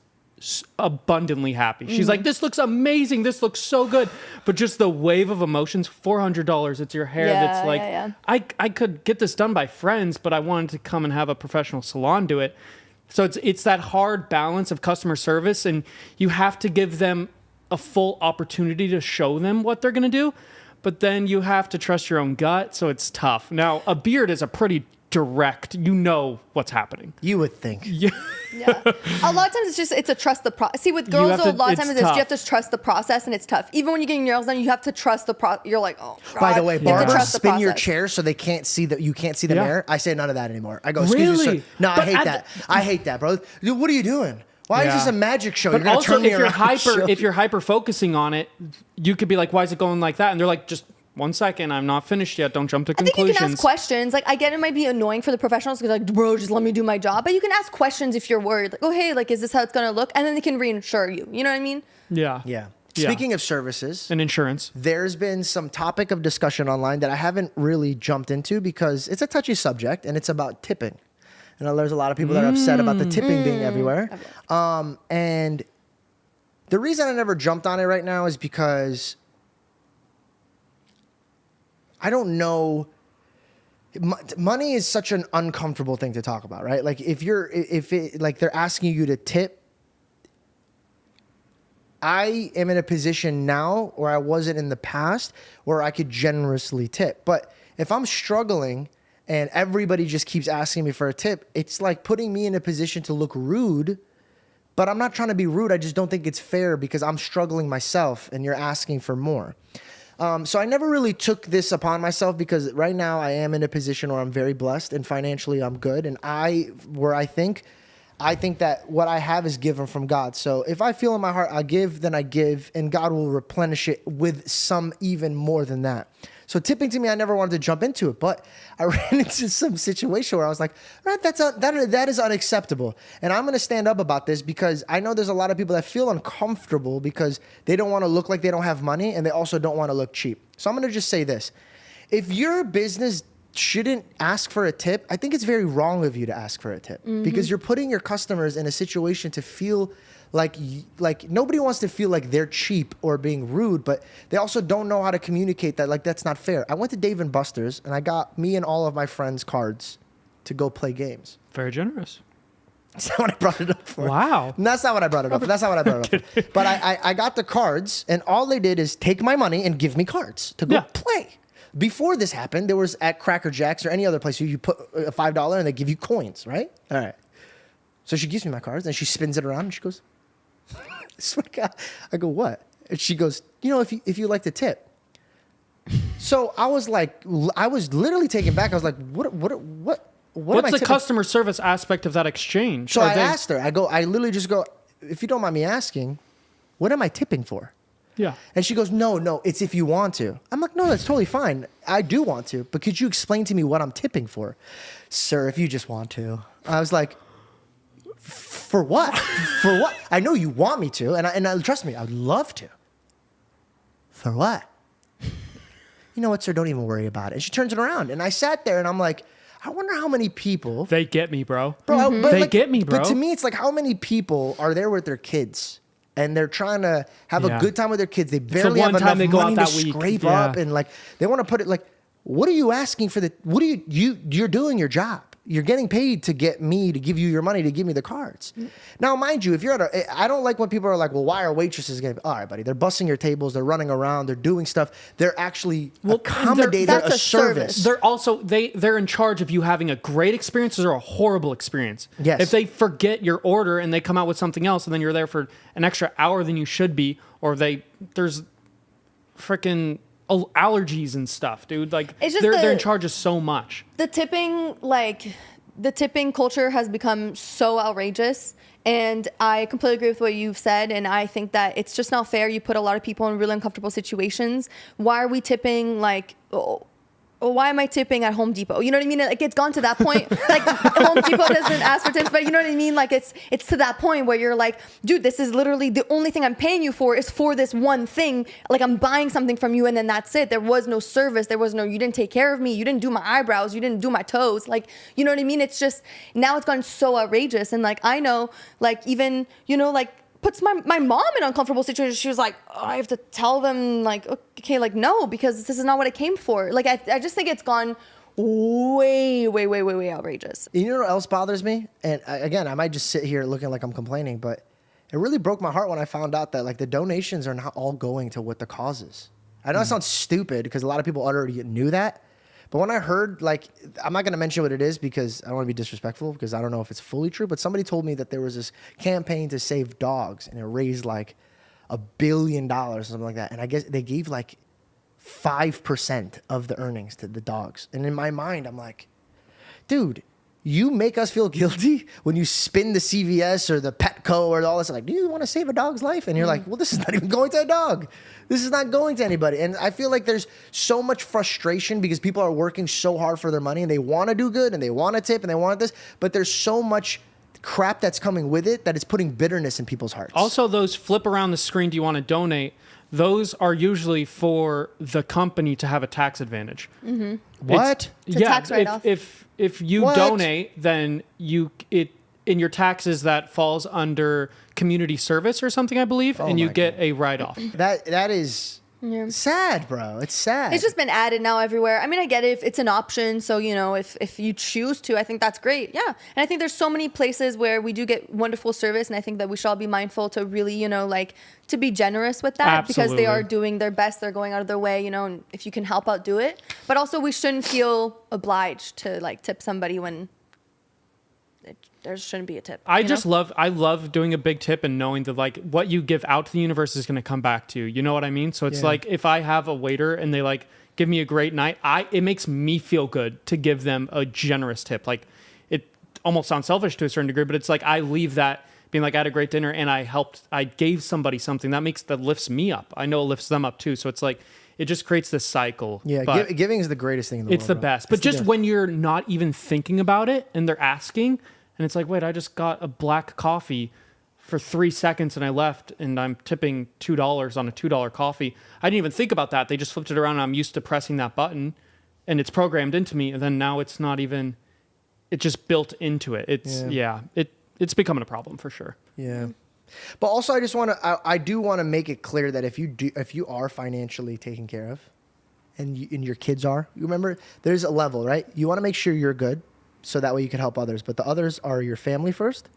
abundantly happy. She's like, this looks amazing. This looks so good. But just the wave of emotions, $400, it's your hair that's like, I could get this done by friends, but I wanted to come and have a professional salon do it. So it's that hard balance of customer service, and you have to give them a full opportunity to show them what they're going to do. But then you have to trust your own gut, so it's tough. Now, a beard is a pretty direct, what's happening. You would think. Yeah. A lot of times it's a trust the process. See, with girls, a lot of times you have to trust the process, and it's tough. Even when you're getting your nails done, you have to trust the process. You're like, oh, God. By the way, Barber, spin your process. chair so they can't see that you can't see the mirror. I say none of that anymore. I go, excuse me, sir. No, I hate that. I hate that, bro. Dude, what are you doing? Why is this a magic show? But you're also, turn me if you're hyper focusing on it, you could be like, why is it going like that? And they're like, just 1 second, I'm not finished yet. Don't jump to conclusions. I think you can ask questions. Like, I get it might be annoying for the professionals because, like, bro, just let me do my job. But you can ask questions if you're worried. Like, oh, hey, like, is this how it's going to look? And then they can reinsure you. You know what I mean? Yeah. Speaking of services and insurance, there's been some topic of discussion online that I haven't really jumped into because it's a touchy subject, and it's about tipping. And there's a lot of people that are upset about the tipping being everywhere. And the reason I never jumped on it right now is because I don't know. Money is such an uncomfortable thing to talk about, right? Like like they're asking you to tip. I am in a position now where I wasn't in the past where I could generously tip. But if I'm struggling and everybody just keeps asking me for a tip, it's like putting me in a position to look rude. But I'm not trying to be rude. I just don't think it's fair because I'm struggling myself and you're asking for more. So I never really took this upon myself because right now I am in a position where I'm very blessed and financially I'm good. And I think that what I have is given from God. So if I feel in my heart I give, then I give, and God will replenish it with some even more than that. So tipping to me, I never wanted to jump into it, but I ran into some situation where I was like, right, that is unacceptable. And I'm going to stand up about this because I know there's a lot of people that feel uncomfortable because they don't want to look like they don't have money and they also don't want to look cheap. So I'm going to just say this. If your business shouldn't ask for a tip, I think it's very wrong of you to ask for a tip because you're putting your customers in a situation to feel like nobody wants to feel like they're cheap or being rude, but they also don't know how to communicate that. Like, that's not fair. I went to Dave & Buster's and I got me and all of my friends cards to go play games. Very generous. That's not what I brought it up for. Wow. That's not what I brought it up for. That's not what I brought it up for. But I got the cards, and all they did is take my money and give me cards to go play. Before this happened, there was at Cracker Jack's or any other place where you put a $5 and they give you coins, right? All right. So she gives me my cards, and she spins it around, and she goes, I swear to God. I go, what? And she goes, if you like to tip. So I was like, I was literally taken back. I was like, what What's the customer service aspect of that exchange? So I asked her, I literally just go, if you don't mind me asking, what am I tipping for? Yeah. And she goes, no, it's if you want to. I'm like, no, that's totally fine. I do want to, but could you explain to me what I'm tipping for? Sir, if you just want to. I was like, for what? For what? I know you want me to, and trust me, I would love to. For what? You know what, sir, don't even worry about it. And she turns it around, and I sat there, and I'm like, I wonder how many people... They get me, bro. They get me, bro. But to me, it's like, how many people are there with their kids? And they're trying to have a good time with their kids. They barely have enough money to scrape up. And like, they want to put it like, what are you asking for you're doing your job. You're getting paid to get me to give you your money to give me the cards. Now, mind you, if you're at I don't like when people are like, well, why are waitresses getting, all right, buddy, they're bussing your tables, they're running around, they're doing stuff. They're actually accommodating a service. They're also, they're in charge of you having a great experience or a horrible experience. Yes. If they forget your order and they come out with something else and then you're there for an extra hour than you should be, or there's freaking allergies and stuff, dude. Like, It's just they're in charge of so much. The tipping culture has become so outrageous, and I completely agree with what you've said, and I think that it's just not fair. You put a lot of people in really uncomfortable situations. Why are we tipping why am I tipping at Home Depot? You know what I mean? Like, it's gone to that point. Like, Home Depot doesn't ask for tips, but you know what I mean? Like, it's to that point where you're like, dude, this is literally the only thing I'm paying you for is for this one thing. Like, I'm buying something from you, and then that's it. There was no service. You didn't take care of me. You didn't do my eyebrows. You didn't do my toes. Like, you know what I mean? It's just, now it's gone so outrageous. And like, I know, like, even, like, puts my mom in uncomfortable situations. She was like, oh, I have to tell them, like, okay, like, no, because this is not what I came for. Like, I just think it's gone way outrageous. You know what else bothers me? And again, I might just sit here looking like I'm complaining, but it really broke my heart when I found out that like the donations are not all going to what the cause is. I know it sounds stupid because a lot of people already knew that. But when I heard, like, I'm not going to mention what it is because I don't want to be disrespectful because I don't know if it's fully true, but somebody told me that there was this campaign to save dogs and it raised like $1 billion or something like that. And I guess they gave like 5% of the earnings to the dogs. And in my mind, I'm like, dude, you make us feel guilty when you spin the CVS or the Petco or all this. Like, do you want to save a dog's life? And you're like, well, this is not even going to a dog. This is not going to anybody. And I feel like there's so much frustration because people are working so hard for their money and they want to do good and they want to tip and they want this, but there's so much crap that's coming with it that it's putting bitterness in people's hearts. Also, those flip around the screen, do you want to donate? Those are usually for the company to have a tax advantage. Mm-hmm. What? Tax write-off. If you donate, then in your taxes that falls under community service or something, I believe, and you get a write-off. That is sad, bro. It's sad. It's just been added now everywhere. I mean, I get it if it's an option. So, if you choose to, I think that's great. Yeah. And I think there's so many places where we do get wonderful service. And I think that we should all be mindful to really, to be generous with that. Absolutely. Because they are doing their best. They're going out of their way, and if you can help out, do it. But also we shouldn't feel obliged to like tip somebody when there shouldn't be a tip. I love doing a big tip and knowing that like what you give out to the universe is going to come back to you. You know what I mean? So it's like if I have a waiter and they like give me a great night, it makes me feel good to give them a generous tip. Like it almost sounds selfish to a certain degree, but it's like I leave that being like I had a great dinner and I gave somebody something that lifts me up. I know it lifts them up too. So it's like it just creates this cycle. Yeah, giving is the greatest thing in the world. It's the best. But just when you're not even thinking about it and they're asking, and it's like, wait, I just got a black coffee for 3 seconds and I left and I'm tipping $2 on a $2 coffee. I didn't even think about that. They just flipped it around and I'm used to pressing that button and it's programmed into me. And then now it's not even, it's just built into it. It's becoming a problem for sure. Yeah. But also I do want to make it clear that if you are financially taken care of and your kids are, you remember there's a level, right? You want to make sure you're good. So that way you can help others. But the others are your family first,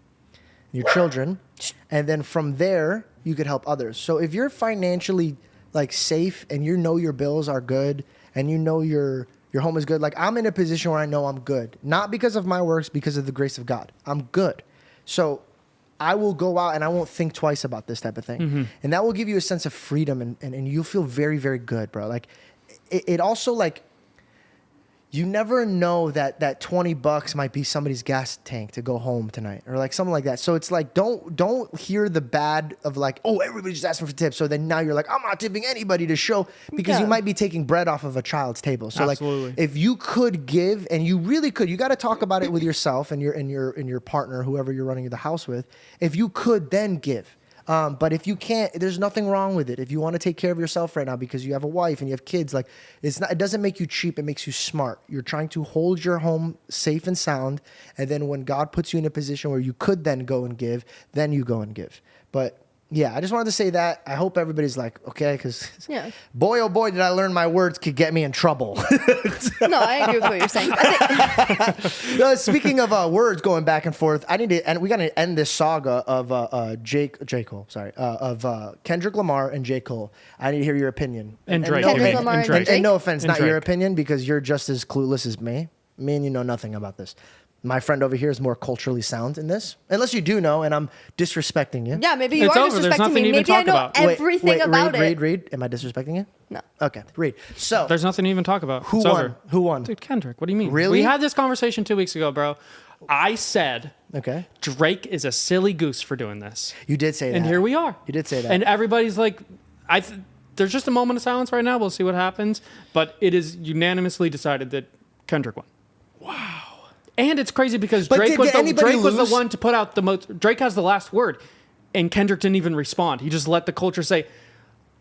your children, and then from there you could help others. So if you're financially like safe and you know your bills are good and you know your home is good, like I'm in a position where I know I'm good, not because of my works, because of the grace of God. I'm good. So I will go out and I won't think twice about this type of thing. And that will give you a sense of freedom and you'll feel very, very good, bro. Like it also like, you never know that $20 might be somebody's gas tank to go home tonight or like something like that. So it's like, don't hear the bad of like, oh, everybody's just asking for tips. So then now you're like, I'm not tipping anybody to show, because you might be taking bread off of a child's table. So Absolutely. like if you could give, and you really could, you got to talk about it with yourself and your partner, whoever you're running the house with. If you could, then give. But if you can't, there's nothing wrong with it. If you want to take care of yourself right now because you have a wife and you have kids, like it doesn't make you cheap. It makes you smart. You're trying to hold your home safe and sound. And then when God puts you in a position where you could then go and give, then you go and give. But yeah, I just wanted to say that. I hope everybody's like, okay, because boy, oh boy, did I learn my words could get me in trouble. No, I agree with what you're saying. Speaking of words going back and forth, we got to end this saga of Kendrick Lamar and J. Cole. I need to hear your opinion. And Drake. Kendrick Lamar and Drake. And no offense, And not your Drake. opinion, because you're just as clueless as me. Me and you know nothing about this. My friend over here is more culturally sound in this. Unless you do know, and I'm disrespecting you. Yeah, maybe you It's are over. There's disrespecting nothing me. to even Maybe I talk know about. everything about it. Read. Am I disrespecting you? No. Okay, read. So, There's nothing to even talk about. who It's won? over. Who won? Dude, Kendrick. What do you mean? Really? We had this conversation 2 weeks ago, bro. I said Okay. Drake is a silly goose for doing this. You did say that. And here we are. You did say that. And everybody's like, there's just a moment of silence right now. We'll see what happens. But it is unanimously decided that Kendrick won. Wow. And it's crazy because But Drake did was anybody the lose? one to put out the most. Drake has the last word. And Kendrick didn't even respond. He just let the culture say,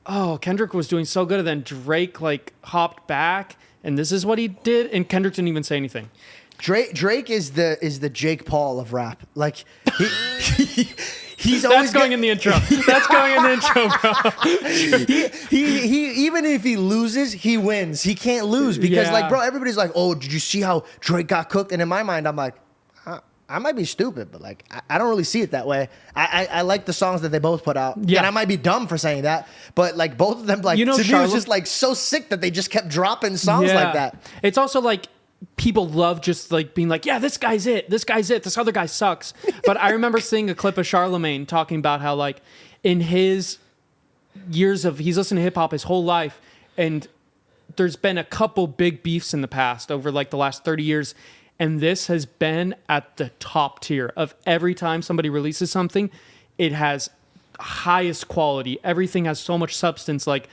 oh, Kendrick was doing so good. And then Drake like hopped back. And this is what he did. And Kendrick didn't even say anything. Drake is the Jake Paul of rap. Like he's That's always going in the intro. That's going in the intro, bro. he even if he loses, he wins. He can't lose because Yeah. like, bro, everybody's like, oh, did you see how Drake got cooked? And in my mind, I'm like, I might be stupid, but like I don't really see it that way. I like the songs that they both put out. Yeah. And I might be dumb for saying that, but like both of them, like, You know, to me, it was just like so sick that they just kept dropping songs like that. It's also like people love just like being like, yeah, this guy's it. This other guy sucks. But I remember seeing a clip of Charlemagne talking about how like in his years of, he's listened to hip hop his whole life. And there's been a couple big beefs in the past over like the last 30 years. And this has been at the top tier of every time somebody releases something, it has highest quality. Everything has so much substance. Like,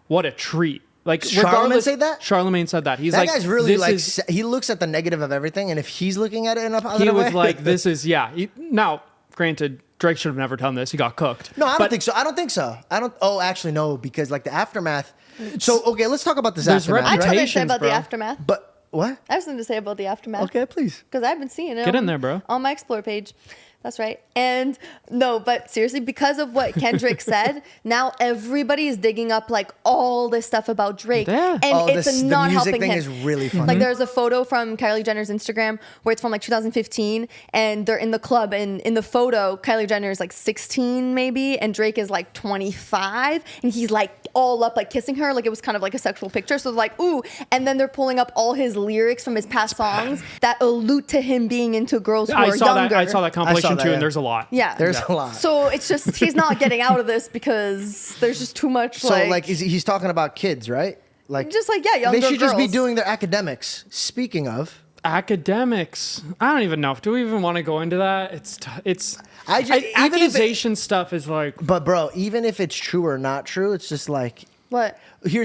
what a treat. Like, Charlemagne say that? Charlemagne said that. He's That like, guy's really this like, is- he looks at the negative of everything, and if he's looking at it in a positive he way, was like, this is, yeah. Now, granted, Drake should have never done this. He got cooked. No, I don't But think so. I don't think so. Oh, actually, no, because like the aftermath. So, okay, let's talk about this There's aftermath. I have something to say Reputations, about the bro. aftermath. But what? I have something to say about the aftermath. Okay, please. Because I've been seeing it. Get in there, bro. On my Explore page. That's right. And no, but seriously, because of what Kendrick said, now everybody is digging up like all this stuff about Drake. Yeah. And Oh, it's the not music helping thing him. is really funny. Like there's a photo from Kylie Jenner's Instagram where it's from like 2015 and they're in the club, and in the photo, Kylie Jenner is like 16 maybe and Drake is like 25 and he's like all up like kissing her, like it was kind of like a sexual picture. So like, ooh, and then they're pulling up all his lyrics from his past songs that allude to him being into girls who are younger. I saw that compilation that, too, yeah. and there's a lot. Yeah. There's a lot. So it's just, he's not getting out of this because there's just too much So like, he's talking about kids, right? Like, just like, yeah, younger they should just be girls. doing their academics. Speaking of, Academics. I don't even know. Do we even want to go into that? Even if accusation stuff is like. But bro, even if it's true or not true, it's just like, What? what do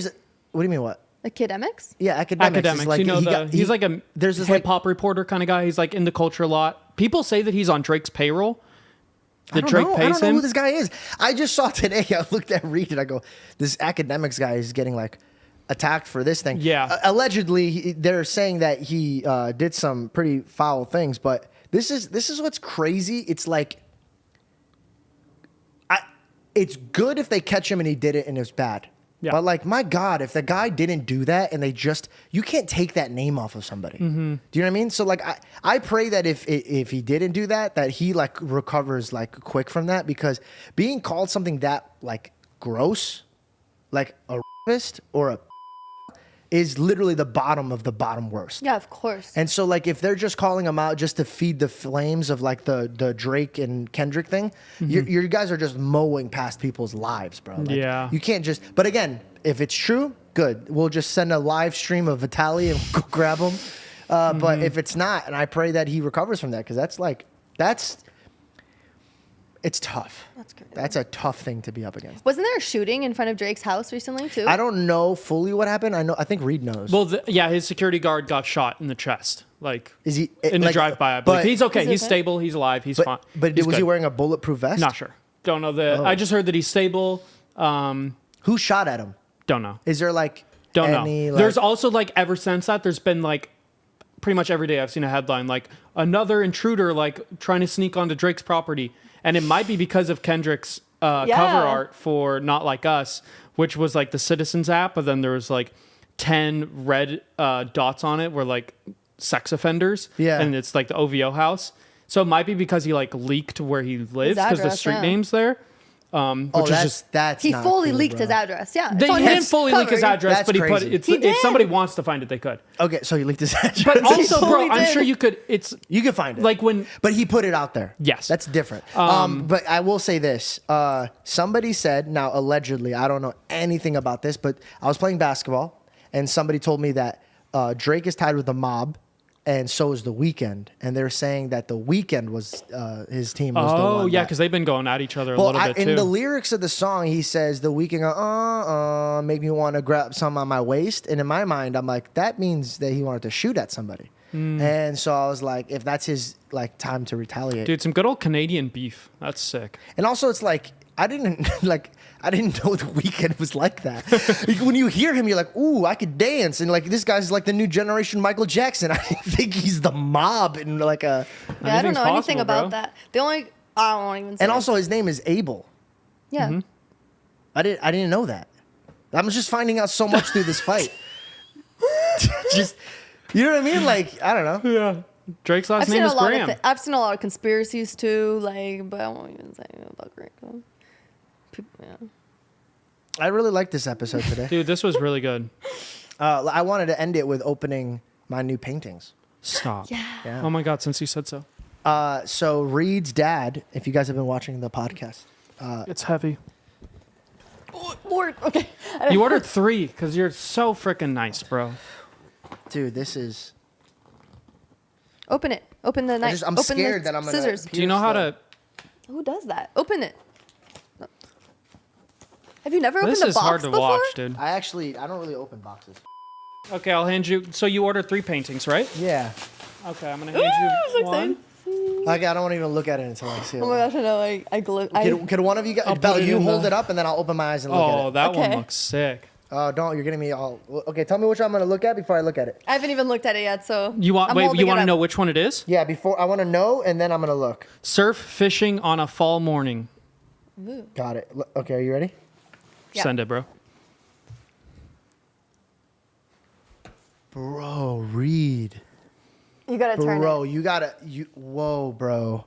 you mean what? Academics? Yeah, academics. Is Academics, like, you know, he's like a there's this hip hop reporter kind of guy. He's like in the culture a lot. People say that he's on Drake's payroll. I That Drake don't pays know him. who this guy is. I just saw today. I looked at Reed and I go, this academics guy is getting like attacked for this thing. Yeah. Allegedly, they're saying that he did some pretty foul things. But this is what's crazy. It's like, it's good if they catch him and he did it and it's bad. Yeah. But like, my God, if the guy didn't do that and you can't take that name off of somebody. Mm-hmm. Do you know what I mean? So like, I pray that if he didn't do that he like recovers like quick from that, because being called something that like gross, like a rapist or a is literally the bottom of the bottom worst. Yeah, of course. And so like, if they're just calling him out just to feed the flames of like the Drake and Kendrick thing, you guys are just mowing past people's lives, bro. Like, Yeah. You can't just, but again, if it's true, good. We'll just send a live stream of Vitaly and go grab him. But if it's not, and I pray that he recovers from that, because it's tough. That's crazy. That's a tough thing to be up against. Wasn't there a shooting in front of Drake's house recently too? I don't know fully what happened. I think Reed knows. Well, his security guard got shot in the chest. Like, is he in the drive-by? I believe he's okay. He's stable. He's alive. He's fine. But was he wearing a bulletproof vest? Not sure. Don't know I just heard that he's stable. Who shot at him? Don't know. Is there like Don't any, know. like, There's also like, ever since that, there's been like pretty much every day I've seen a headline like another intruder like trying to sneak onto Drake's property, and it might be because of Kendrick's cover art for Not Like Us, which was like the Citizens app, but then there was like 10 red dots on it were like sex offenders. Yeah. And it's like the OVO house. So it might be because he like leaked where he lives because the street name's there. Which is just he not fully cool, leaked bro. his address. Yeah, he didn't fully leak his address, That's but he put crazy. it. He If somebody did. wants to find it, they could. Okay, so he leaked his address. But also, bro, fully I'm did. sure you could. You can find it. Like when, but he put it out there. Yes. That's different. But I will say this. Somebody said, now allegedly, I don't know anything about this, but I was playing basketball and somebody told me that Drake is tied with the mob, and so is The Weeknd. And they're saying that The Weeknd was his team was the one. Oh, yeah, because they've been going at each other a Well, little bit too. in the lyrics of the song, he says, The Weeknd, make me want to grab some on my waist. And in my mind, I'm like, that means that he wanted to shoot at somebody. And so I was like, if that's his like time to retaliate. Dude, some good old Canadian beef. That's sick. And also, it's like, I didn't know The Weeknd was like that. Like, when you hear him, you're like, ooh, I could dance. And like, this guy's like the new generation Michael Jackson. I didn't think he's the mob in like a... Yeah, I don't know anything possible, about bro. that. The only I won't even say. And also, his name is Abel. yeah. I didn't know that. I'm just finding out so much through this fight. Just, you know what I mean? Like, I don't know. Yeah. Drake's last name is Graham. I've seen a lot of conspiracies too, like, but I won't even say about Drake. Yeah. I really like this episode today. Dude, this was really good. I wanted to end it with opening my new paintings. Stop. Yeah. Oh my God, since you said so. So Reed's dad, if you guys have been watching the podcast. It's heavy. Lord, okay. You ordered 3 because you're so freaking nice, bro. Dude, this is... Open it. Open the knife. I'm Open scared the that I'm going to... scissors. Do you know how to... Who does that? Open it. Have you never This opened a is box hard to before? watch, dude. I don't really open boxes. Okay, I'll hand you... So you ordered 3 paintings, right? Yeah. Okay, I'm going to hand you one. Okay, I don't want to even look at it until I see it. Oh my gosh, I know. I glow. Could one of you guys... I'll Bella, put it you in hold the- it up and then I'll open my eyes and look at Oh, it. that one Okay. looks sick. Oh, don't. You're getting me all... Okay, tell me which one I'm going to look at before I look at it. I haven't even looked at it yet, so. You want? I'm Wait, holding you it want to up. know which one it is? Yeah, before... I want to know and then I'm going to look. Surf fishing on a fall morning. Got it. Okay, are you ready? Yeah. Send it, bro. Bro, Reed. You gotta turn Bro, it. you gotta... Whoa, bro.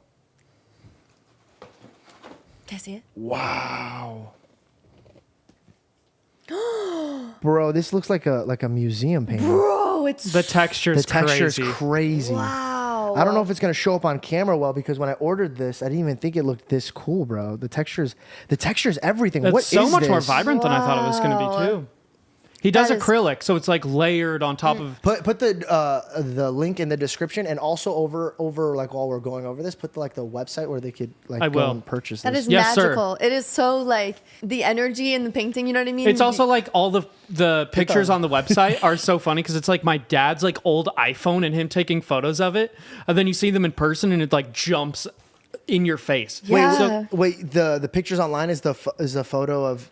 Can I see it? Wow. Bro, this looks like a museum painting. Bro, it's. The texture's The texture's crazy. crazy. Wow. I don't know if it's gonna show up on camera well because when I ordered this, I didn't even think it looked this cool, bro. The texture's everything. It's What so is much more this? vibrant than I thought it was going to Wow. be, too. He does That is- acrylic, so it's like layered on top of... Put the link in the description and also over like while we're going over this, put the website where they could like I go will. and purchase That this. is Yes, sir. magical. It is so like the energy in the painting. You know what I mean? It's also like all the pictures on the website are so funny because it's like my dad's like old iPhone and him taking photos of it. And then you see them in person and it like jumps in your face. Yeah. Wait, the pictures online is a photo of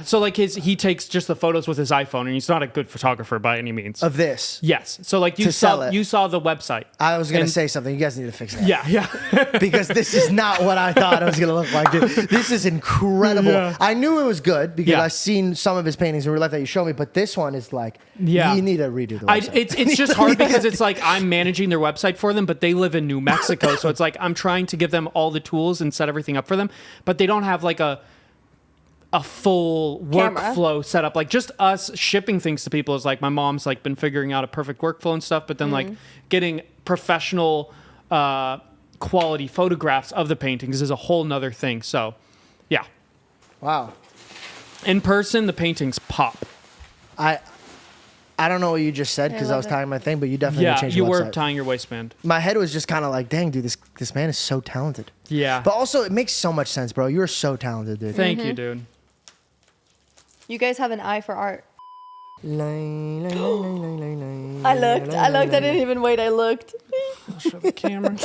So like he takes just the photos with his iPhone, and he's not a good photographer by any means. of this. Yes. So like you To sell saw it. you saw the website. I was gonna And- say something. You guys need to fix that. Yeah. Because this is not what I thought it was gonna look like, dude. This is incredible. Yeah. I knew it was good because Yeah. I've seen some of his paintings in real life that you showed me, but this one is like, Yeah. you need to redo the website. It's just hard because it's like I'm managing their website for them, but they live in New Mexico, so it's like I'm trying to give them all the tools and set everything up for them, but they don't have like a full Camera. workflow set up. Like just us shipping things to people is like my mom's like been figuring out a perfect workflow and stuff, but then like getting professional quality photographs of the paintings is a whole nother thing. So yeah, Wow. in person the paintings pop. I don't know what you just said because I was love it. tying my thing, but you definitely Yeah, changed you the were website. tying your waistband. My head was just kind of like, dang, dude, this man is so talented. Yeah. But also, it makes so much sense, bro. You're so talented, dude. Thank you, dude. You guys have an eye for art. I I looked. I didn't even wait. I looked. Show the camera.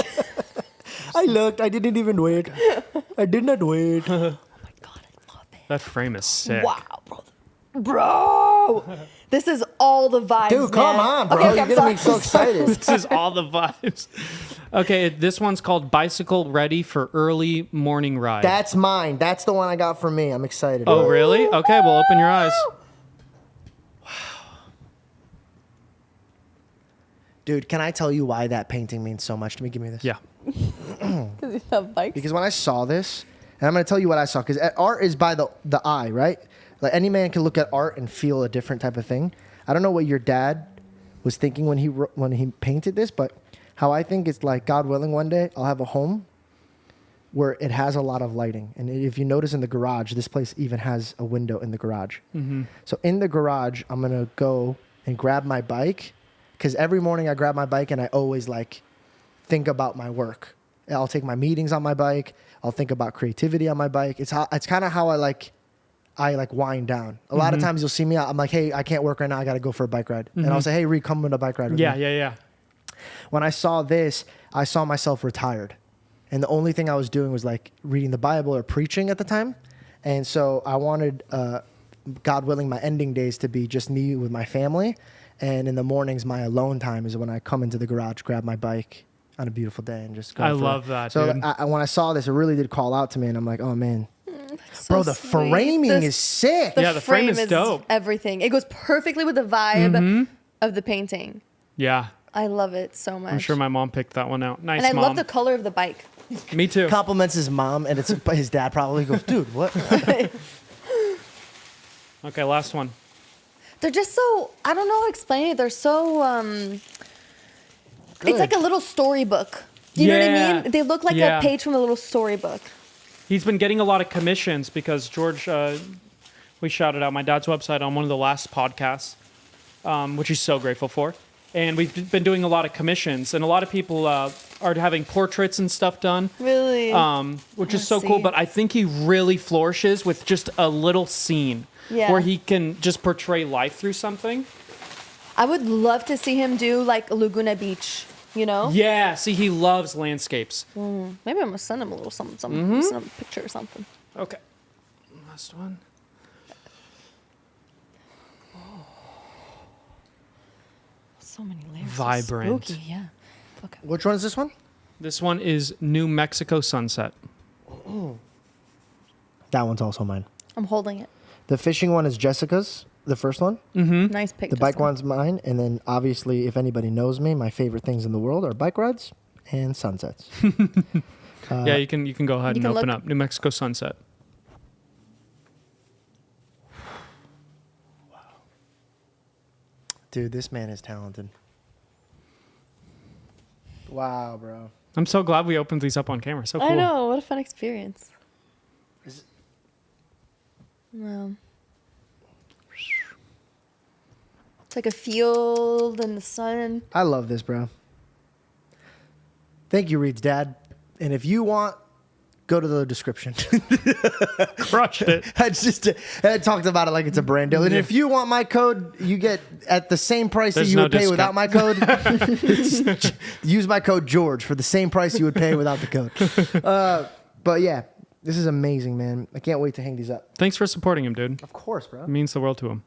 I looked. I didn't even wait. I did not wait. That frame is sick. Wow, bro. This is all the vibes, Dude, come man. on, bro. Okay, You're I'm getting me sorry. so excited. This is all the vibes. Okay, this one's called Bicycle Ready for Early Morning Ride. That's mine. That's the one I got for me. I'm excited. Oh, really? Okay, well, open your eyes. Dude, can I tell you why that painting means so much to me? Give me this. Yeah. Because you have bikes. Because when I saw this, and I'm going to tell you what I saw, because art is by the eye, right? Like any man can look at art and feel a different type of thing. I don't know what your dad was thinking when he painted this, but how I think it's like, God willing, one day I'll have a home where it has a lot of lighting. And if you notice in the garage, this place even has a window in the garage. Mm-hmm. So in the garage, I'm going to go and grab my bike, because every morning I grab my bike and I always like think about my work. I'll take my meetings on my bike. I'll think about creativity on my bike. It's kind of how I wind down. A lot of times you'll see me out. I'm like, hey, I can't work right now. I got to go for a bike ride. And I'll say, hey, Reed, come on a bike ride with me. Yeah. When I saw this, I saw myself retired. And the only thing I was doing was like reading the Bible or preaching at the time. And so I wanted, God willing, my ending days to be just me with my family. And in the mornings, my alone time is when I come into the garage, grab my bike on a beautiful day and just go. I love that, So dude. when I saw this, it really did call out to me. And I'm like, oh, man. So Bro, the sweet. framing The- is sick. Yeah, the frame is dope. Everything. It goes perfectly with the vibe of the painting. Yeah. I love it so much. I'm sure my mom picked that one out. Nice, and I Mom. love the color of the bike. Me too. Compliments his mom, and it's his dad probably goes, dude, what? Okay, last one. They're just so, I don't know how to explain it. They're so, it's like a little storybook. Do you know what I Yeah. mean? They look like Yeah. a page from a little storybook. He's been getting a lot of commissions because George, we shouted out my dad's website on one of the last podcasts, which he's so grateful for. And we've been doing a lot of commissions, and a lot of people are having portraits and stuff done. Really? Which is so cool. But I think he really flourishes with just a little scene Yeah. where he can just portray life through something. I would love to see him do like Laguna Beach, you know? Yeah, see, he loves landscapes. Maybe I'm going to send him a little something, send him a picture or something. Okay. Last one. So many layers. Vibrant. So spooky, yeah. Okay. Which one is this one? This one is New Mexico Sunset. That one's also mine. I'm holding it. The fishing one is Jessica's, the first one. Nice pic. The bike Justin. one's mine. And then obviously, if anybody knows me, my favorite things in the world are bike rides and sunsets. Yeah, you can go ahead you and can open look. up New Mexico Sunset. Dude, this man is talented. Wow, bro. I'm so glad we opened these up on camera. So cool. I know. What a fun experience. Is- Wow. It's like a field in the sun. I love this, bro. Thank you, Reed's dad. And if you want go to the description. Crushed it. I talked about it like it's a brand deal. And if you want my code, you get at the same price that There's you no would pay discount. without my code. Use my code George for the same price you would pay without the code. But yeah, this is amazing, man. I can't wait to hang these up. Thanks for supporting him, dude. Of course, bro. It means the world to him.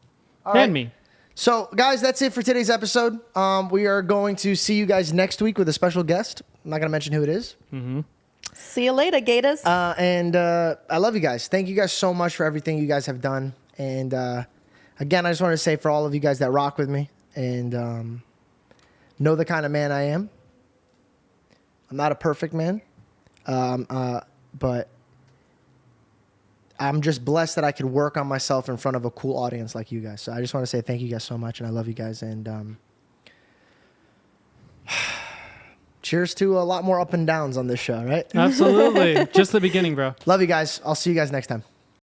All And right. me. So, guys, that's it for today's episode. We are going to see you guys next week with a special guest. I'm not going to mention who it is. See you later, Gators. And I love you guys. Thank you guys so much for everything you guys have done. And again, I just want to say for all of you guys that rock with me and know the kind of man I am. I'm not a perfect man, but I'm just blessed that I could work on myself in front of a cool audience like you guys. So I just want to say thank you guys so much, and I love you guys. And cheers to a lot more up and downs on this show, right? Absolutely. Just the beginning, bro. Love you guys. I'll see you guys next time.